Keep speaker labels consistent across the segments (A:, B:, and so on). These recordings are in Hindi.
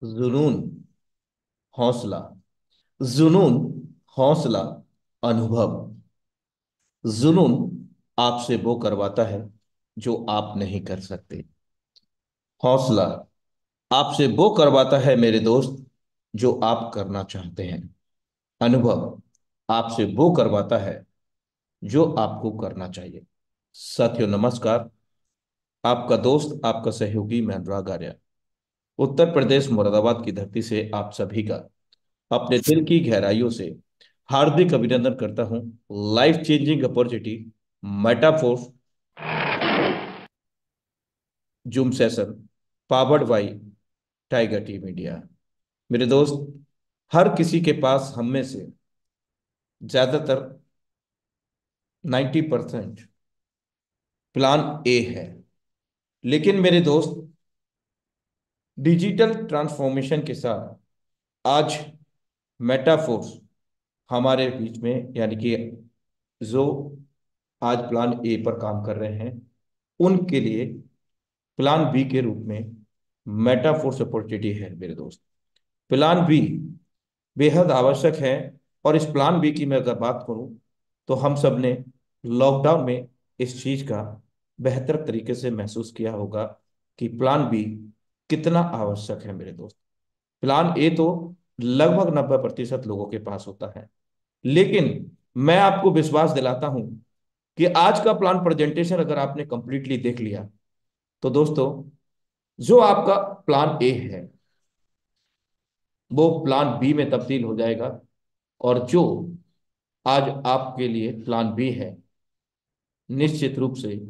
A: जुनून, हौसला। जुनून, हौसला, अनुभव। जुनून आपसे वो करवाता है जो आप नहीं कर सकते। हौसला आपसे वो करवाता है मेरे दोस्त जो आप करना चाहते हैं। अनुभव आपसे वो करवाता है जो आपको करना चाहिए। साथियों नमस्कार। आपका दोस्त, आपका सहयोगी मैं अनुराग आर्य, उत्तर प्रदेश मुरादाबाद की धरती से आप सभी का अपने दिल की गहराइयों से हार्दिक अभिनंदन करता हूं। Life changing opportunity Metaforce Zoom session powered by Tiger T Media. मेरे दोस्त, हर किसी के पास हम में से ज्यादातर 90% प्लान ए है। लेकिन मेरे दोस्त, डिजिटल ट्रांसफॉर्मेशन के साथ आज मेटाफोर्स हमारे बीच में, यानी कि जो आज प्लान ए पर काम कर रहे हैं, उनके लिए प्लान बी के रूप में मेटाफोर्स अपॉर्चुनिटी है मेरे दोस्त। प्लान बी बेहद आवश्यक है। और इस प्लान बी की मैं अगर बात करूं तो हम सब ने लॉकडाउन में इस चीज का बेहतर तरीके से महसूस किया होगा कि प्लान बी कितना आवश्यक है मेरे दोस्त। प्लान ए तो लगभग 90% लोगों के पास होता है। लेकिन मैं आपको विश्वास दिलाता हूं कि आज का प्लान प्रेजेंटेशन अगर आपने कंप्लीटली देख लिया तो दोस्तों, जो आपका प्लान ए है वो प्लान बी में तब्दील हो जाएगा। और जो आज आपके लिए प्लान बी है, निश्चित रूप से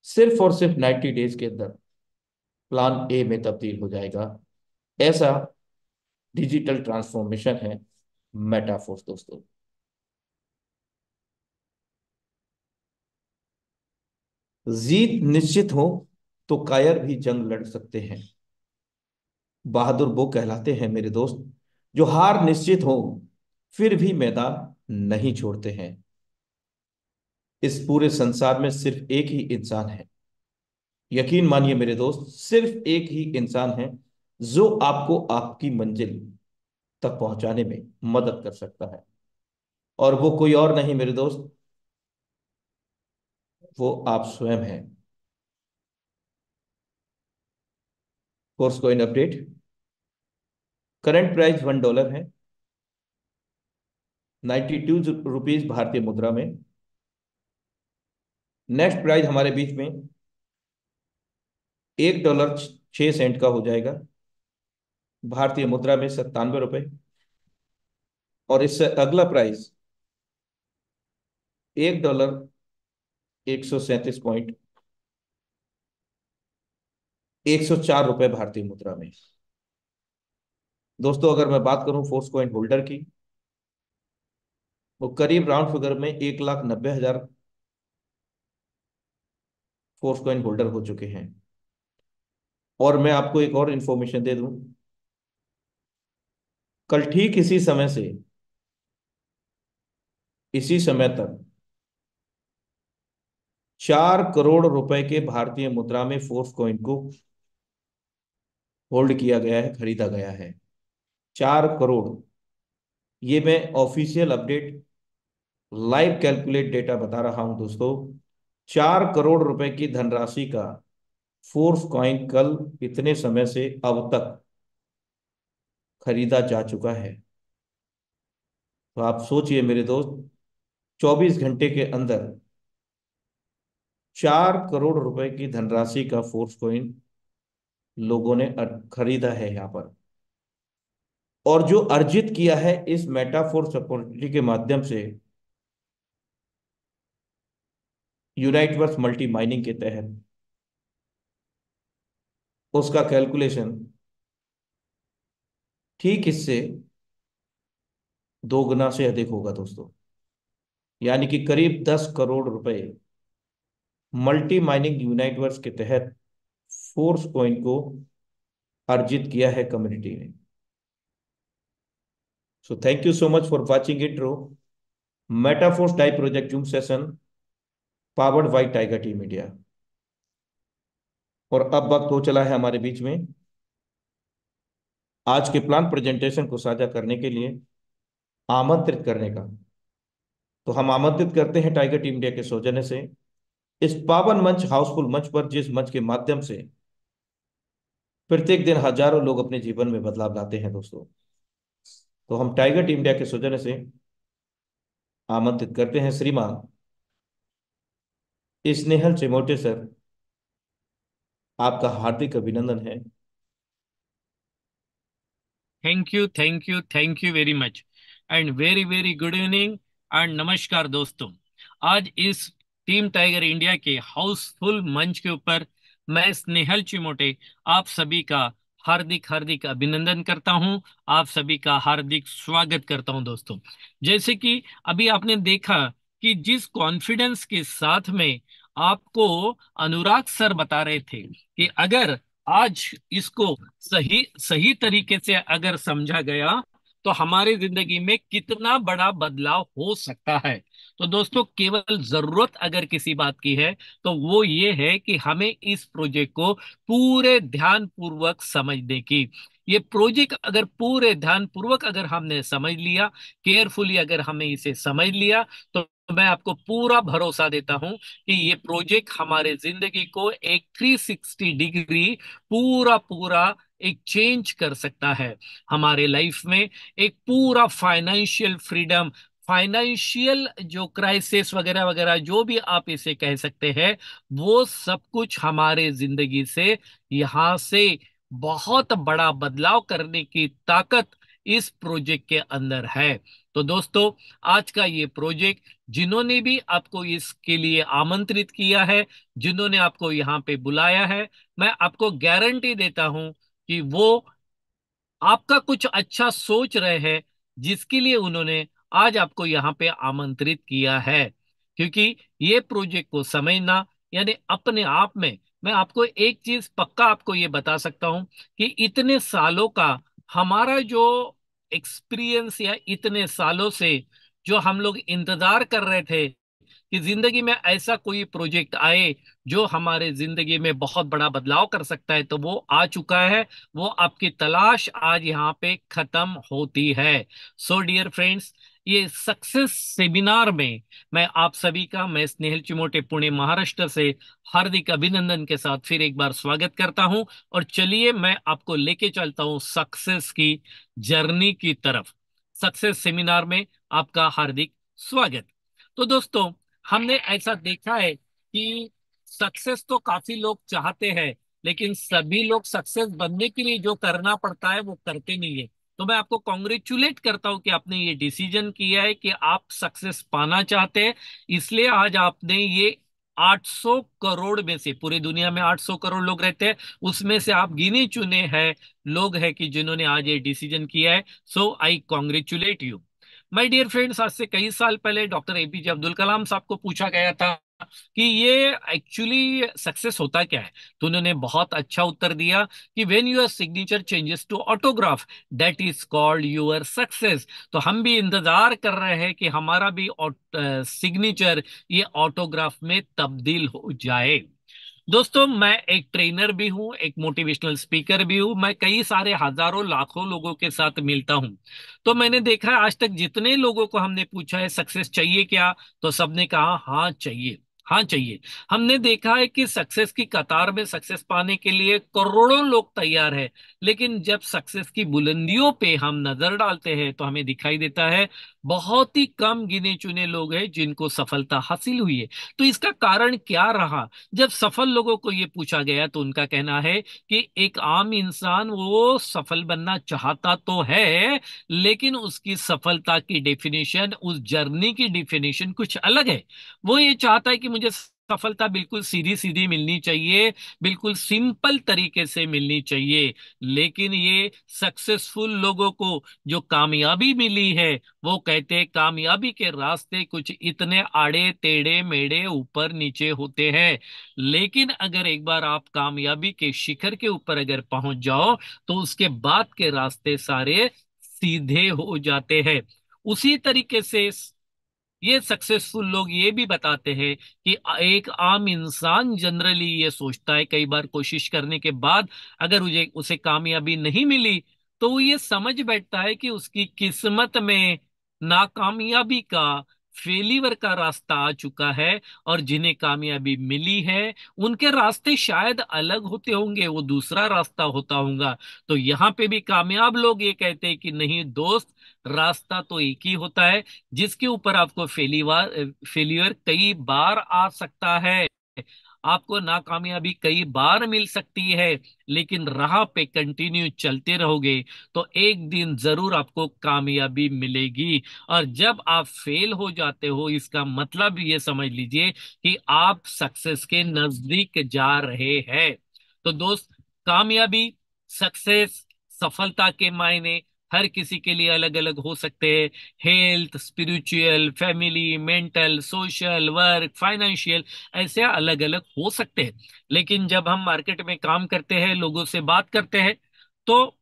A: सिर्फ और सिर्फ 90 डेज के अंदर प्लान ए में तब्दील हो जाएगा। ऐसा डिजिटल ट्रांसफॉर्मेशन है मेटाफोर्स दोस्तों। जीत निश्चित हो तो कायर भी जंग लड़ सकते हैं। बहादुर वो कहलाते हैं मेरे दोस्त जो हार निश्चित हो फिर भी मैदान नहीं छोड़ते हैं। इस पूरे संसार में सिर्फ एक ही इंसान है, यकीन मानिए मेरे दोस्त, सिर्फ एक ही इंसान है जो आपको आपकी मंजिल तक पहुंचाने में मदद कर सकता है। और वो कोई और नहीं मेरे दोस्त, वो आप स्वयं हैं। Course coin update. Current price $1 है, 92 रुपीज भारतीय मुद्रा में। नेक्स्ट प्राइस हमारे बीच में $1 6 सेंट का हो जाएगा, भारतीय मुद्रा में 97 रुपए। और इससे अगला प्राइस $1 137.104 भारतीय मुद्रा में। दोस्तों अगर मैं बात करूं फोर्स कॉइन होल्डर की, वो करीब राउंड फिगर में 1,90,000 फोर्स कॉइन होल्डर हो चुके हैं। और मैं आपको एक और इंफॉर्मेशन दे दूं, कल ठीक इसी समय से इसी समय तक 4 करोड़ रुपए के भारतीय मुद्रा में फोर्स कॉइन को होल्ड किया गया है, खरीदा गया है। 4 करोड़। ये मैं official update, live calculate data बता रहा हूं दोस्तों। 4 करोड़ रुपए की धनराशि का फोर्स कॉइन कल इतने समय से अब तक खरीदा जा चुका है। तो आप सोचिए मेरे दोस्त, 24 घंटे के अंदर 4 करोड़ रुपए की धनराशि का फोर्स कॉइन लोगों ने खरीदा है यहाँ पर। और जो अर्जित किया है इस मेटाफोर्स अपॉर्चुनिटी के माध्यम से, यूनाइटवर्स मल्टी माइनिंग के तहत, उसका कैलकुलेशन ठीक इससे 2 गुना से अधिक होगा दोस्तों। यानी कि करीब 10 करोड़ रुपए मल्टी माइनिंग यूनाइटवर्स के तहत फोर्स कॉइन को अर्जित किया है कम्युनिटी ने। So thank you so much for watching intro Metaforce type project Zoom session powered by Tiger T Media. और अब वक्त हो चला है हमारे बीच में आज के प्लान प्रेजेंटेशन को साझा करने के लिए आमंत्रित करने का। तो हम आमंत्रित करते हैं टाइगर टीम इंडिया के सौजन्य से इस पावन मंच, हाउसफुल मंच पर, जिस मंच के माध्यम से प्रत्येक दिन हजारों लोग अपने जीवन में बदलाव लाते हैं दोस्तों। तो हम टाइगर टीम इंडिया के सौजन्य से आमंत्रित करते हैं श्रीमान स्नेहल चिमोटे सर। आपका हार्दिक अभिनंदन है।
B: Thank you very much and very very good evening and नमस्कार दोस्तों। आज इस टीम टाइगर इंडिया के हाउसफुल मंच के ऊपर मैं स्नेहल चिमोटे आप सभी का हार्दिक हार्दिक अभिनंदन करता हूं। आप सभी का हार्दिक स्वागत करता हूं दोस्तों। जैसे कि अभी आपने देखा कि जिस कॉन्फिडेंस के साथ में आपको अनुराग सर बता रहे थे कि अगर आज इसको सही सही तरीके से अगर समझा गया तो हमारी जिंदगी में कितना बड़ा बदलाव हो सकता है। तो दोस्तों, केवल जरूरत अगर किसी बात की है तो वो ये है कि हमें इस प्रोजेक्ट को पूरे ध्यान पूर्वक समझने की। ये प्रोजेक्ट अगर पूरे ध्यान पूर्वक अगर हमने समझ लिया, केयरफुली अगर हमने इसे समझ लिया, तो मैं आपको पूरा भरोसा देता हूं कि ये प्रोजेक्ट हमारे जिंदगी को एक 360 डिग्री पूरा पूरा एक चेंज कर सकता है। हमारे लाइफ में एक पूरा फाइनेंशियल फ्रीडम, फाइनेंशियल जो क्राइसिस वगैरह वगैरह जो भी आप इसे कह सकते हैं, वो सब कुछ हमारे जिंदगी से यहां से बहुत बड़ा बदलाव करने की ताकत इस प्रोजेक्ट के अंदर है। तो दोस्तों, आज का ये प्रोजेक्ट, जिन्होंने भी आपको इसके लिए आमंत्रित किया है, जिन्होंने आपको यहाँ पे बुलाया है, मैं आपको गारंटी देता हूं कि वो आपका कुछ अच्छा सोच रहे हैं, जिसके लिए उन्होंने आज आपको यहाँ पे आमंत्रित किया है। क्योंकि ये प्रोजेक्ट को समझना यानी अपने आप में, मैं आपको एक चीज पक्का आपको ये बता सकता हूं कि इतने सालों का हमारा जो एक्सपीरियंस, या इतने सालों से जो हम लोग इंतजार कर रहे थे कि जिंदगी में ऐसा कोई प्रोजेक्ट आए जो हमारे जिंदगी में बहुत बड़ा बदलाव कर सकता है, तो वो आ चुका है। वो आपकी तलाश आज यहाँ पे खत्म होती है। सो डियर फ्रेंड्स, ये सक्सेस सेमिनार में मैं आप सभी का, मैं स्नेहल चिमोटे पुणे महाराष्ट्र से हार्दिक अभिनंदन के साथ फिर एक बार स्वागत करता हूं। और चलिए मैं आपको लेके चलता हूं सक्सेस की जर्नी की तरफ। सक्सेस सेमिनार में आपका हार्दिक स्वागत। तो दोस्तों, हमने ऐसा देखा है कि सक्सेस तो काफी लोग चाहते हैं, लेकिन सभी लोग सक्सेस बनने के लिए जो करना पड़ता है वो करते नहीं है। तो मैं आपको कॉन्ग्रेचुलेट करता हूं कि आपने ये डिसीजन किया है कि आप सक्सेस पाना चाहते हैं। इसलिए आज आपने ये 800 करोड़ में से, पूरी दुनिया में 800 करोड़ लोग रहते हैं, उसमें से आप गिने चुने हैं लोग हैं कि जिन्होंने आज ये डिसीजन किया है। So I congratulate you my dear friends. आज से कई साल पहले डॉक्टर एपीजे अब्दुल कलाम साहब को पूछा गया था कि ये एक्चुअली सक्सेस होता क्या है, तो उन्होंने बहुत अच्छा उत्तर दिया कि when your signature changes to autograph, that is called your success. तो हम भी इंतजार कर रहे हैं कि हमारा भी सिग्नेचर ये ऑटोग्राफ में तब्दील हो जाए। दोस्तों, मैं एक ट्रेनर भी हूँ, एक मोटिवेशनल स्पीकर भी हूँ। मैं कई सारे हजारों लाखों लोगों के साथ मिलता हूँ। तो मैंने देखा है आज तक जितने लोगों को हमने पूछा है सक्सेस चाहिए क्या, तो सबने कहा हाँ चाहिए, हाँ चाहिए। हमने देखा है कि सक्सेस की कतार में सक्सेस पाने के लिए करोड़ों लोग तैयार है, लेकिन जब सक्सेस की बुलंदियों पे हम नजर डालते हैं तो हमें दिखाई देता है बहुत ही कम गिने चुने लोग हैं जिनको सफलता हासिल हुई है। तो इसका कारण क्या रहा? जब सफल लोगों को ये पूछा गया तो उनका कहना है कि एक आम इंसान वो सफल बनना चाहता तो है, लेकिन उसकी सफलता की डेफिनेशन, उस जर्नी की डेफिनेशन कुछ अलग है। वो ये चाहता है कि मुझे सफलता बिल्कुल सीधी सीधी मिलनी चाहिए, बिल्कुल सिंपल तरीके से मिलनी चाहिए। लेकिन ये सक्सेसफुल लोगों को जो कामयाबी मिली है, वो कहते हैं कामयाबी के रास्ते कुछ इतने आड़े टेढ़े मेढ़े ऊपर नीचे होते हैं, लेकिन अगर एक बार आप कामयाबी के शिखर के ऊपर अगर पहुंच जाओ तो उसके बाद के रास्ते सारे सीधे हो जाते हैं। उसी तरीके से ये सक्सेसफुल लोग ये भी बताते हैं कि एक आम इंसान जनरली ये सोचता है, कई बार कोशिश करने के बाद अगर उसे कामयाबी नहीं मिली, तो वो ये समझ बैठता है कि उसकी किस्मत में नाकामयाबी का, फेलिवर का रास्ता आ चुका है, और जिन्हें कामयाबी मिली है उनके रास्ते शायद अलग होते होंगे, वो दूसरा रास्ता होता होगा। तो यहाँ पे भी कामयाब लोग ये कहते हैं कि नहीं दोस्त, रास्ता तो एक ही होता है, जिसके ऊपर आपको फेलियर कई बार आ सकता है, आपको नाकामयाबी कई बार मिल सकती है, लेकिन राह पे कंटिन्यू चलते रहोगे तो एक दिन जरूर आपको कामयाबी मिलेगी। और जब आप फेल हो जाते हो, इसका मतलब ये समझ लीजिए कि आप सक्सेस के नजदीक जा रहे हैं। तो दोस्त, कामयाबी, सक्सेस, सफलता के मायने हर किसी के लिए अलग अलग हो सकते हैं। Health, spiritual, family, mental, social, work, financial, ऐसे अलग अलग हो सकते हैं। लेकिन जब हम मार्केट में काम करते हैं, लोगों से बात करते हैं, तो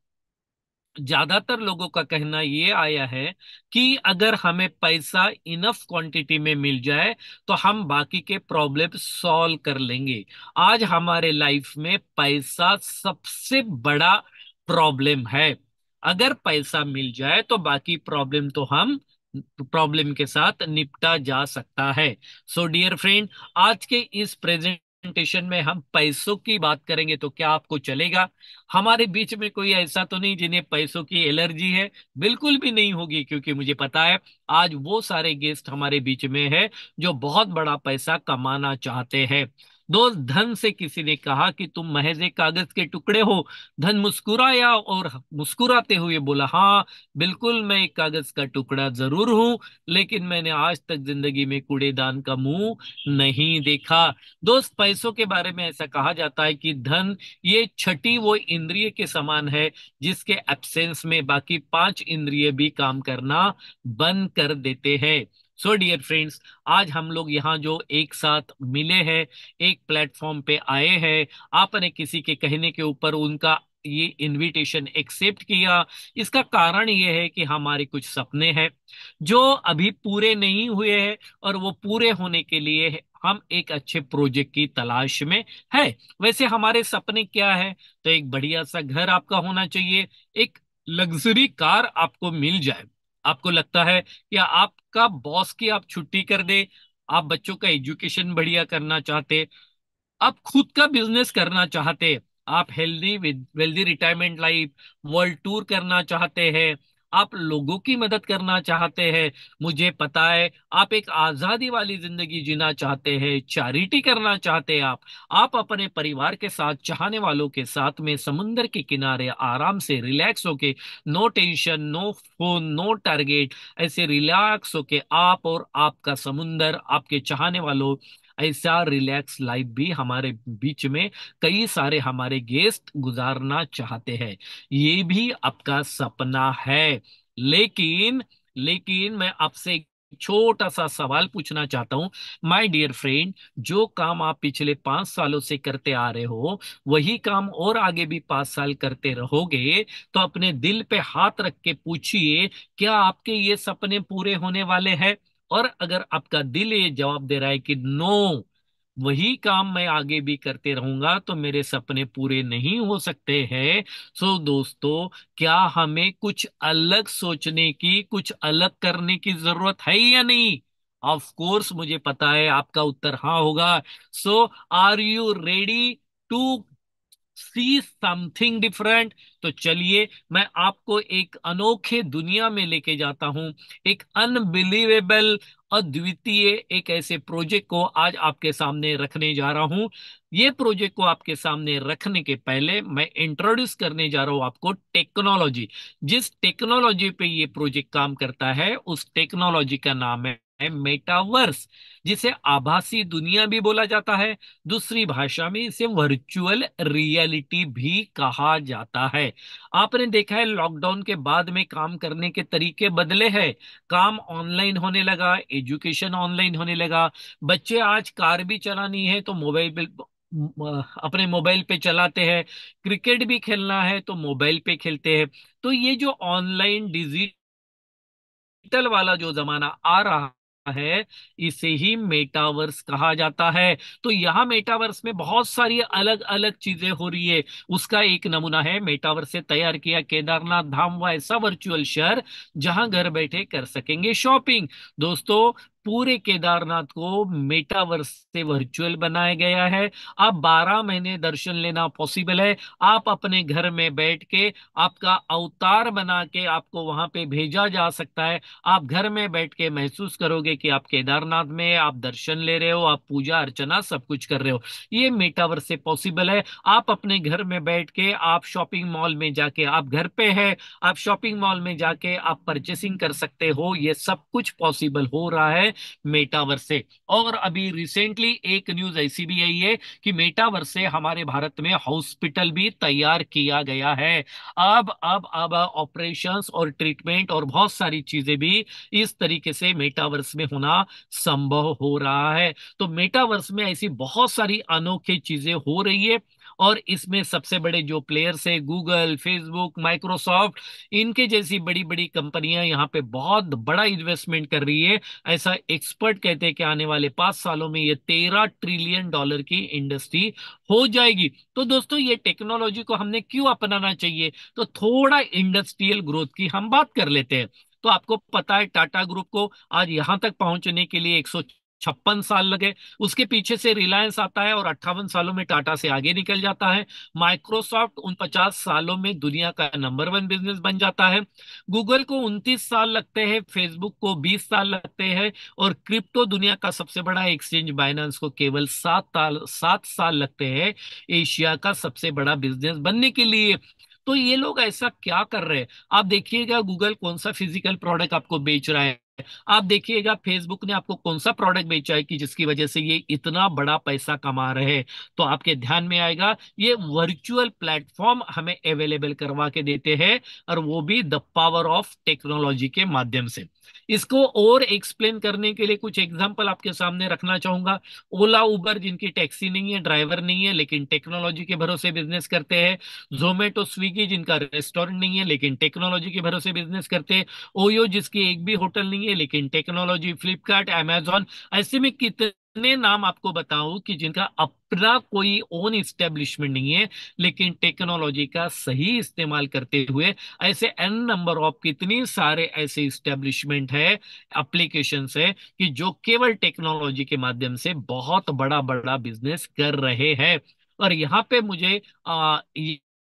B: ज्यादातर लोगों का कहना ये आया है कि अगर हमें पैसा इनफ क्वांटिटी में मिल जाए तो हम बाकी के प्रॉब्लम सॉल्व कर लेंगे। आज हमारे लाइफ में पैसा सबसे बड़ा प्रॉब्लम है। अगर पैसा मिल जाए तो बाकी प्रॉब्लम तो हम प्रॉब्लम के साथ निपटा जा सकता है। सो डियर फ्रेंड, आज के इस प्रेजेंटेशन में हम पैसों की बात करेंगे, तो क्या आपको चलेगा? हमारे बीच में कोई ऐसा तो नहीं जिन्हें पैसों की एलर्जी है? बिल्कुल भी नहीं होगी, क्योंकि मुझे पता है आज वो सारे गेस्ट हमारे बीच में है जो बहुत बड़ा पैसा कमाना चाहते हैं। दोस्त, धन से किसी ने कहा कि तुम महज एक कागज के टुकड़े हो। धन मुस्कुराया और मुस्कुराते हुए बोला, हाँ बिल्कुल, मैं एक कागज का टुकड़ा जरूर हूं, लेकिन मैंने आज तक जिंदगी में कूड़ेदान का मुंह नहीं देखा। दोस्त, पैसों के बारे में ऐसा कहा जाता है कि धन ये छठी वो इंद्रिय के समान है जिसके एब्सेंस में बाकी पांच इंद्रिय भी काम करना बंद कर देते हैं। सो डियर फ्रेंड्स, आज हम लोग यहाँ जो एक साथ मिले हैं, एक प्लेटफॉर्म पे आए हैं, आपने किसी के कहने के ऊपर उनका ये इनविटेशन एक्सेप्ट किया। इसका कारण ये है कि हमारे कुछ सपने हैं जो अभी पूरे नहीं हुए हैं, और वो पूरे होने के लिए हम एक अच्छे प्रोजेक्ट की तलाश में है। वैसे हमारे सपने क्या है? तो एक बढ़िया सा घर आपका होना चाहिए, एक लग्जरी कार आपको मिल जाए। आपको लगता है कि आपका बॉस की आप छुट्टी कर दे, आप बच्चों का एजुकेशन बढ़िया करना चाहते, आप खुद का बिजनेस करना चाहते, आप healthy wealthy retirement life, world tour करना चाहते हैं, आप लोगों की मदद करना चाहते हैं, मुझे पता है आप एक आजादी वाली जिंदगी जीना चाहते हैं, चैरिटी करना चाहते हैं, आप अपने परिवार के साथ, चाहने वालों के साथ में समुंदर के किनारे आराम से रिलैक्स होके, no tension, no phone, no target, ऐसे रिलैक्स होके आप और आपका समुंदर, आपके चाहने वालों, ऐसा रिलैक्स लाइफ भी हमारे बीच में कई सारे हमारे गेस्ट गुजारना चाहते हैं। ये भी आपका सपना है। लेकिन लेकिन मैं आपसे एक छोटा सा सवाल पूछना चाहता हूं, माय डियर फ्रेंड। जो काम आप पिछले 5 सालों से करते आ रहे हो, वही काम और आगे भी 5 साल करते रहोगे, तो अपने दिल पे हाथ रख के पूछिए, क्या आपके ये सपने पूरे होने वाले हैं? और अगर आपका दिल ये जवाब दे रहा है कि नो, वही काम मैं आगे भी करते रहूंगा, तो मेरे सपने पूरे नहीं हो सकते हैं, सो दोस्तों, क्या हमें कुछ अलग सोचने की, कुछ अलग करने की जरूरत है या नहीं? ऑफ कोर्स मुझे पता है आपका उत्तर हाँ होगा। So are you ready to see something different? तो चलिए, मैं आपको एक अनोखे दुनिया में लेके जाता हूं, एक अनबिलीवेबल, अद्वितीय, एक ऐसे प्रोजेक्ट को आज आपके सामने रखने जा रहा हूं। ये प्रोजेक्ट को आपके सामने रखने के पहले मैं इंट्रोड्यूस करने जा रहा हूं आपको टेक्नोलॉजी। जिस टेक्नोलॉजी पे ये प्रोजेक्ट काम करता है, उस टेक्नोलॉजी का नाम है मेटावर्स, जिसे आभासी दुनिया भी बोला जाता है। दूसरी भाषा में इसे वर्चुअल रियलिटी भी कहा जाता है। आपने देखा है लॉकडाउन के बाद में काम करने के तरीके बदले हैं, काम ऑनलाइन होने लगा, एजुकेशन ऑनलाइन होने लगा। बच्चे आज कार भी चलानी है तो मोबाइल पे, अपने मोबाइल पे चलाते हैं, क्रिकेट भी खेलना है तो मोबाइल पे खेलते हैं। तो ये जो ऑनलाइन डिजिटल वाला जो जमाना आ रहा है, इसे ही मेटावर्स कहा जाता है। तो यहाँ मेटावर्स में बहुत सारी अलग अलग चीजें हो रही है। उसका एक नमूना है मेटावर्स से तैयार किया केदारनाथ धाम, व ऐसा वर्चुअल शहर जहां घर बैठे कर सकेंगे शॉपिंग। दोस्तों, पूरे केदारनाथ को मेटावर्स से वर्चुअल बनाया गया है। आप 12 महीने दर्शन लेना पॉसिबल है। आप अपने घर में बैठ के आपका अवतार बना के आपको वहां पे भेजा जा सकता है। आप घर में बैठ के महसूस करोगे कि आप केदारनाथ में आप दर्शन ले रहे हो, आप पूजा अर्चना सब कुछ कर रहे हो। ये मेटावर्स से पॉसिबल है। आप अपने घर में बैठ के आप शॉपिंग मॉल में जाके, आप घर पे है, आप शॉपिंग मॉल में जाके आप परचेसिंग कर सकते हो। ये सब कुछ पॉसिबल हो रहा है मेटावर्स से। और अभी रिसेंटली एक न्यूज ऐसी भी आई है कि मेटावर्स से हमारे भारत में हॉस्पिटल भी तैयार किया गया है। अब ऑपरेशंस और ट्रीटमेंट और बहुत सारी चीजें भी इस तरीके से मेटावर्स में होना संभव हो रहा है। तो मेटावर्स में ऐसी बहुत सारी अनोखी चीजें हो रही है। और इसमें सबसे बड़े जो प्लेयर्स है, गूगल, फेसबुक, माइक्रोसॉफ्ट, इनके जैसी बड़ी बड़ी कंपनियां यहाँ पे बहुत बड़ा इन्वेस्टमेंट कर रही है। ऐसा एक्सपर्ट कहते हैं कि आने वाले 5 सालों में ये $13 ट्रिलियन की इंडस्ट्री हो जाएगी। तो दोस्तों, ये टेक्नोलॉजी को हमने क्यों अपनाना चाहिए? तो थोड़ा इंडस्ट्रियल ग्रोथ की हम बात कर लेते हैं। तो आपको पता है टाटा ग्रुप को आज यहां तक पहुंचने के लिए 156 साल लगे। उसके पीछे से रिलायंस आता है और 58 सालों में टाटा से आगे निकल जाता है। माइक्रोसॉफ्ट उन 50 सालों में दुनिया का नंबर 1 बिजनेस बन जाता है। गूगल को 29 साल लगते हैं, फेसबुक को 20 साल लगते हैं, और क्रिप्टो दुनिया का सबसे बड़ा एक्सचेंज बाइनेंस को केवल 7 साल लगते हैं एशिया का सबसे बड़ा बिजनेस बनने के लिए। तो ये लोग ऐसा क्या कर रहे हैं? आप देखिएगा गूगल कौन सा फिजिकल प्रोडक्ट आपको बेच रहा है। आप देखिएगा फेसबुक ने आपको कौन सा प्रोडक्ट बेचा है कि जिसकी वजह से ये इतना बड़ा पैसा कमा रहे हैं। तो आपके ध्यान में आएगा, ये वर्चुअल प्लेटफॉर्म हमें अवेलेबल करवा के देते हैं, और वो भी द पावर ऑफ टेक्नोलॉजी के माध्यम से। इसको और एक्सप्लेन करने के लिए कुछ एग्जांपल आपके सामने रखना चाहूंगा। ओला उबर, जिनकी टैक्सी नहीं है, ड्राइवर नहीं है, लेकिन टेक्नोलॉजी के भरोसे बिजनेस करते हैं। जोमेटो, स्विगी, जिनका रेस्टोरेंट नहीं है लेकिन टेक्नोलॉजी के भरोसे बिजनेस करते हैं। ओयो, जिसकी एक भी होटल नहीं है लेकिन टेक्नोलॉजी। फ्लिपकार्ट, amazon, ऐसे में कितने नाम आपको बताऊं कि जिनका अपना कोई ओन इस्टेब्लिशमेंट नहीं है, लेकिन टेक्नोलॉजी का सही इस्तेमाल करते हुए ऐसे एन नंबर ऑफ कितनी सारे ऐसे इस्टेब्लिशमेंट है, एप्लीकेशंस है, कि जो केवल टेक्नोलॉजी के माध्यम से बहुत बड़ा बड़ा बिजनेस कर रहे हैं। और यहाँ पे मुझे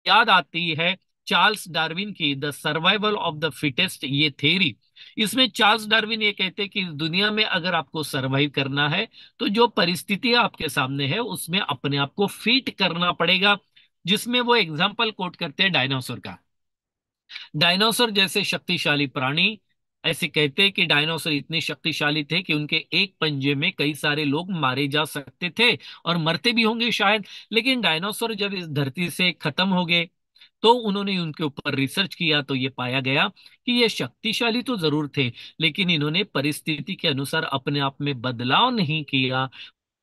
B: याद आती है चार्ल्स डार्विन की the survival of the fittest, ये थ्योरी। इसमें चार्ल्स डार्विन ये कहते हैं कि इस दुनिया में अगर आपको सरवाइव करना है, तो जो परिस्थितियां आपके सामने है उसमें अपने आप को फिट करना पड़ेगा। जिसमें वो एग्जाम्पल कोट करते हैं डायनासोर का। डायनासोर जैसे शक्तिशाली प्राणी, ऐसे कहते हैं कि डायनासोर इतने शक्तिशाली थे कि उनके एक पंजे में कई सारे लोग मारे जा सकते थे, और मरते भी होंगे शायद। लेकिन डायनासोर जब इस धरती से खत्म हो गए, तो उन्होंने उनके ऊपर रिसर्च किया, तो ये पाया गया कि ये शक्तिशाली तो जरूर थे, लेकिन इन्होंने परिस्थिति के अनुसार अपने आप में बदलाव नहीं किया।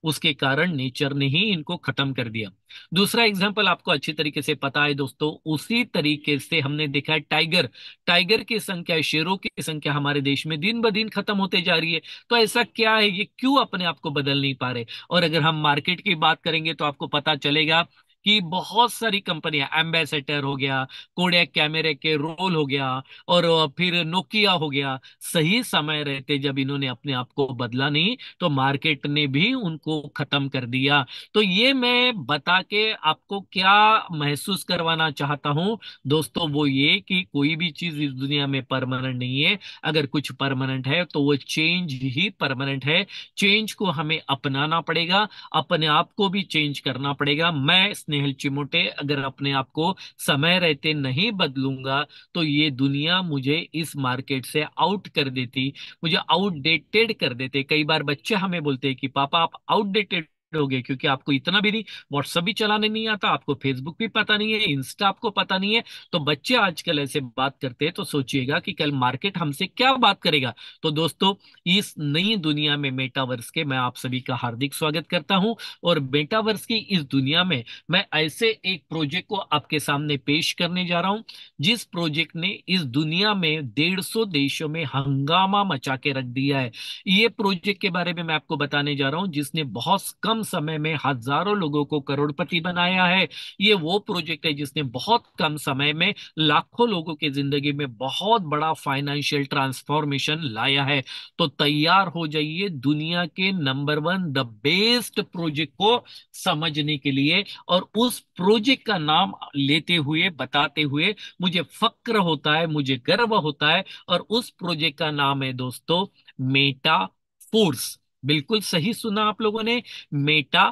B: उसके कारण नेचर ने ही इनको खत्म कर दिया। दूसरा एग्जांपल आपको अच्छी तरीके से पता है दोस्तों, उसी तरीके से हमने देखा है टाइगर। टाइगर की संख्या, शेरों की संख्या हमारे देश में दिन ब दिन खत्म होते जा रही है। तो ऐसा क्या है, ये क्यों अपने आप को बदल नहीं पा रहे? और अगर हम मार्केट की बात करेंगे तो आपको पता चलेगा कि बहुत सारी कंपनियां, एम्बेसडर हो गया, कोडैक कैमरे के रोल हो गया, और फिर नोकिया हो गया, सही समय रहते जब इन्होंने अपने आप को बदला नहीं, तो मार्केट ने भी उनको खत्म कर दिया। तो ये मैं बता के आपको क्या महसूस करवाना चाहता हूं दोस्तों, वो ये कि कोई भी चीज इस दुनिया में परमानेंट नहीं है। अगर कुछ परमानेंट है तो वो चेंज ही परमानेंट है। चेंज को हमें अपनाना पड़ेगा, अपने आप को भी चेंज करना पड़ेगा। मैं स्नेहल चिमोटे अगर अपने आप को समय रहते नहीं बदलूंगा, तो ये दुनिया मुझे इस मार्केट से आउट कर देती, मुझे आउटडेटेड कर देते। कई बार बच्चे हमें बोलते हैं कि पापा आप आउटडेटेड हो गए, क्योंकि आपको इतना भी नहीं, व्हाट्सएप भी चलाने नहीं आता, आपको फेसबुक भी पता नहीं है, इंस्टा आपको पता नहीं है। तो बच्चे आजकल ऐसे बात करते हैं, तो सोचिएगा कि कल मार्केट हमसे क्या बात करेगा। तो दोस्तों, इस नई दुनिया में मेटावर्स के मैं आप सभी का हार्दिक स्वागत करता हूं। और मेटावर्स की इस दुनिया में मैं ऐसे एक प्रोजेक्ट को आपके सामने पेश करने जा रहा हूं, जिस प्रोजेक्ट ने इस दुनिया में 150 देशों में हंगामा मचा के रख दिया है। ये प्रोजेक्ट के बारे में मैं आपको बताने जा रहा हूं, जिसने बहुत कम समय में हजारों लोगों को करोड़पति बनाया है। ये वो प्रोजेक्ट है जिसने बहुत कम समय में लाखों लोगों की जिंदगी में बहुत बड़ा फाइनेंशियल ट्रांसफॉर्मेशन लाया है। तो तैयार हो जाइए दुनिया के number one the best project को समझने के लिए। और उस प्रोजेक्ट का नाम लेते हुए, बताते हुए मुझे फक्र होता है, मुझे गर्व होता है। और उस प्रोजेक्ट का नाम है दोस्तों मेटा फोर्स। बिल्कुल सही सुना आप लोगों ने, मेटा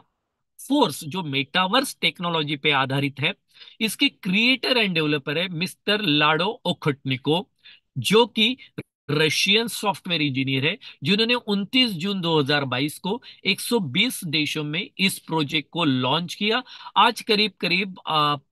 B: फोर्स, जो मेटावर्स टेक्नोलॉजी पे आधारित है। इसके क्रिएटर एंड डेवलपर है मिस्टर लाडो ओखटनिको, जो कि रशियन सॉफ्टवेयर इंजीनियर है, जिन्होंने 29 जून 2022 को 120 देशों में इस प्रोजेक्ट को लॉन्च किया। आज करीब करीब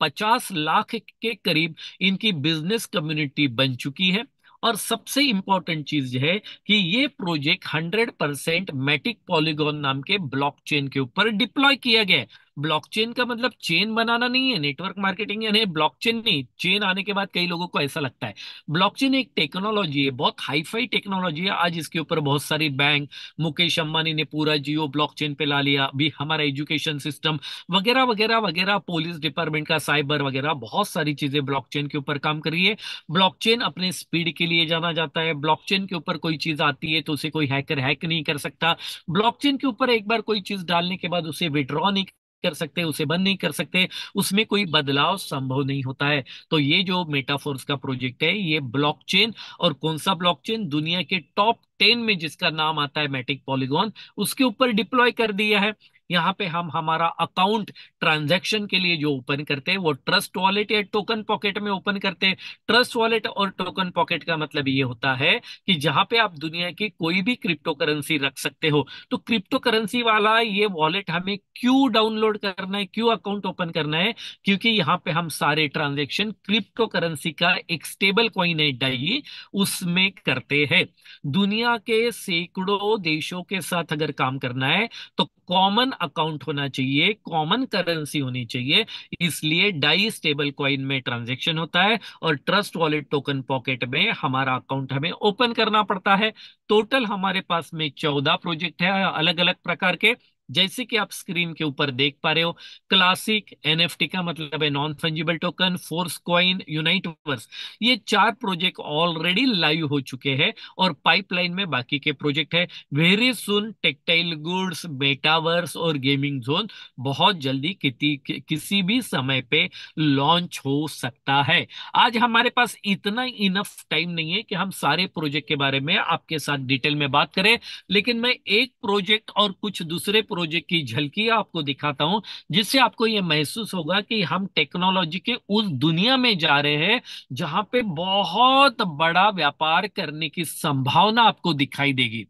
B: 50 लाख के करीब इनकी बिजनेस कम्युनिटी बन चुकी है। और सबसे इंपॉर्टेंट चीज है कि ये प्रोजेक्ट 100% मैटिक पॉलीगॉन नाम के ब्लॉकचेन के ऊपर डिप्लॉय किया गया है। ब्लॉकचेन का मतलब चेन बनाना नहीं है, नेटवर्क मार्केटिंग यानी ब्लॉकचेन नहीं। चेन आने के बाद कई लोगों को ऐसा लगता है। ब्लॉकचेन एक टेक्नोलॉजी है, बहुत हाईफाई टेक्नोलॉजी है। आज इसके ऊपर बहुत सारी बैंक, मुकेश अंबानी ने पूरा जियो ब्लॉकचेन पे ला लिया। अभी हमारा एजुकेशन सिस्टम वगैरह वगैरह वगैरह, पुलिस डिपार्टमेंट का साइबर वगैरह, बहुत सारी चीजें ब्लॉकचेन के ऊपर काम कर रही है। ब्लॉकचेन अपने स्पीड के लिए जाना जाता है। ब्लॉकचेन के ऊपर कोई चीज आती है तो उसे कोई हैकर हैक नहीं कर सकता। ब्लॉकचेन के ऊपर एक बार कोई चीज डालने के बाद उसे विड्रॉ नहीं कर सकते, उसे बंद नहीं कर सकते, उसमें कोई बदलाव संभव नहीं होता है। तो ये जो मेटाफोर्स का प्रोजेक्ट है, ये ब्लॉकचेन, और कौन सा ब्लॉकचेन, दुनिया के टॉप 10 में जिसका नाम आता है मैटिक पॉलीगॉन, उसके ऊपर डिप्लॉय कर दिया है। यहाँ पे हम हमारा अकाउंट ट्रांजैक्शन के लिए जो ओपन करते हैं वो ट्रस्ट वॉलेट या टोकन पॉकेट में ओपन करते हैं। ट्रस्ट वॉलेट और टोकन पॉकेट का मतलब ये होता है कि जहां पे आप दुनिया की कोई भी क्रिप्टो करेंसी रख सकते हो। तो क्रिप्टो करेंसी वाला ये वॉलेट हमें क्यों डाउनलोड करना है, क्यों अकाउंट ओपन करना है? क्योंकि यहाँ पे हम सारे ट्रांजेक्शन क्रिप्टो करेंसी का एक स्टेबल कॉइन है डाई, उसमें करते हैं। दुनिया के सैकड़ों देशों के साथ अगर काम करना है तो कॉमन अकाउंट होना चाहिए, कॉमन करेंसी होनी चाहिए। इसलिए डाई स्टेबल कॉइन में ट्रांजेक्शन होता है और ट्रस्ट वॉलेट टोकन पॉकेट में हमारा अकाउंट हमें ओपन करना पड़ता है। टोटल हमारे पास में 14 प्रोजेक्ट है अलग अलग प्रकार के, जैसे कि आप स्क्रीन के ऊपर देख पा रहे हो। क्लासिक एनएफटी का मतलब है non fungible token, force coin, Uniteverse, ये 4 प्रोजेक्ट ऑलरेडी लाइव हो चुके हैं और पाइपलाइन में बाकी के प्रोजेक्ट है। Very soon textile goods, metaverse और गेमिंग जोन बहुत जल्दी किसी भी समय पे लॉन्च हो सकता है। आज हमारे पास इतना इनफ टाइम नहीं है कि हम सारे प्रोजेक्ट के बारे में आपके साथ डिटेल में बात करें, लेकिन मैं एक प्रोजेक्ट और कुछ दूसरे प्रोजेक्ट की झलकी आपको दिखाता हूं, जिससे आपको यह महसूस होगा कि हम टेक्नोलॉजी के उस दुनिया में जा रहे हैं जहां पे बहुत बड़ा व्यापार करने की संभावना आपको दिखाई देगी।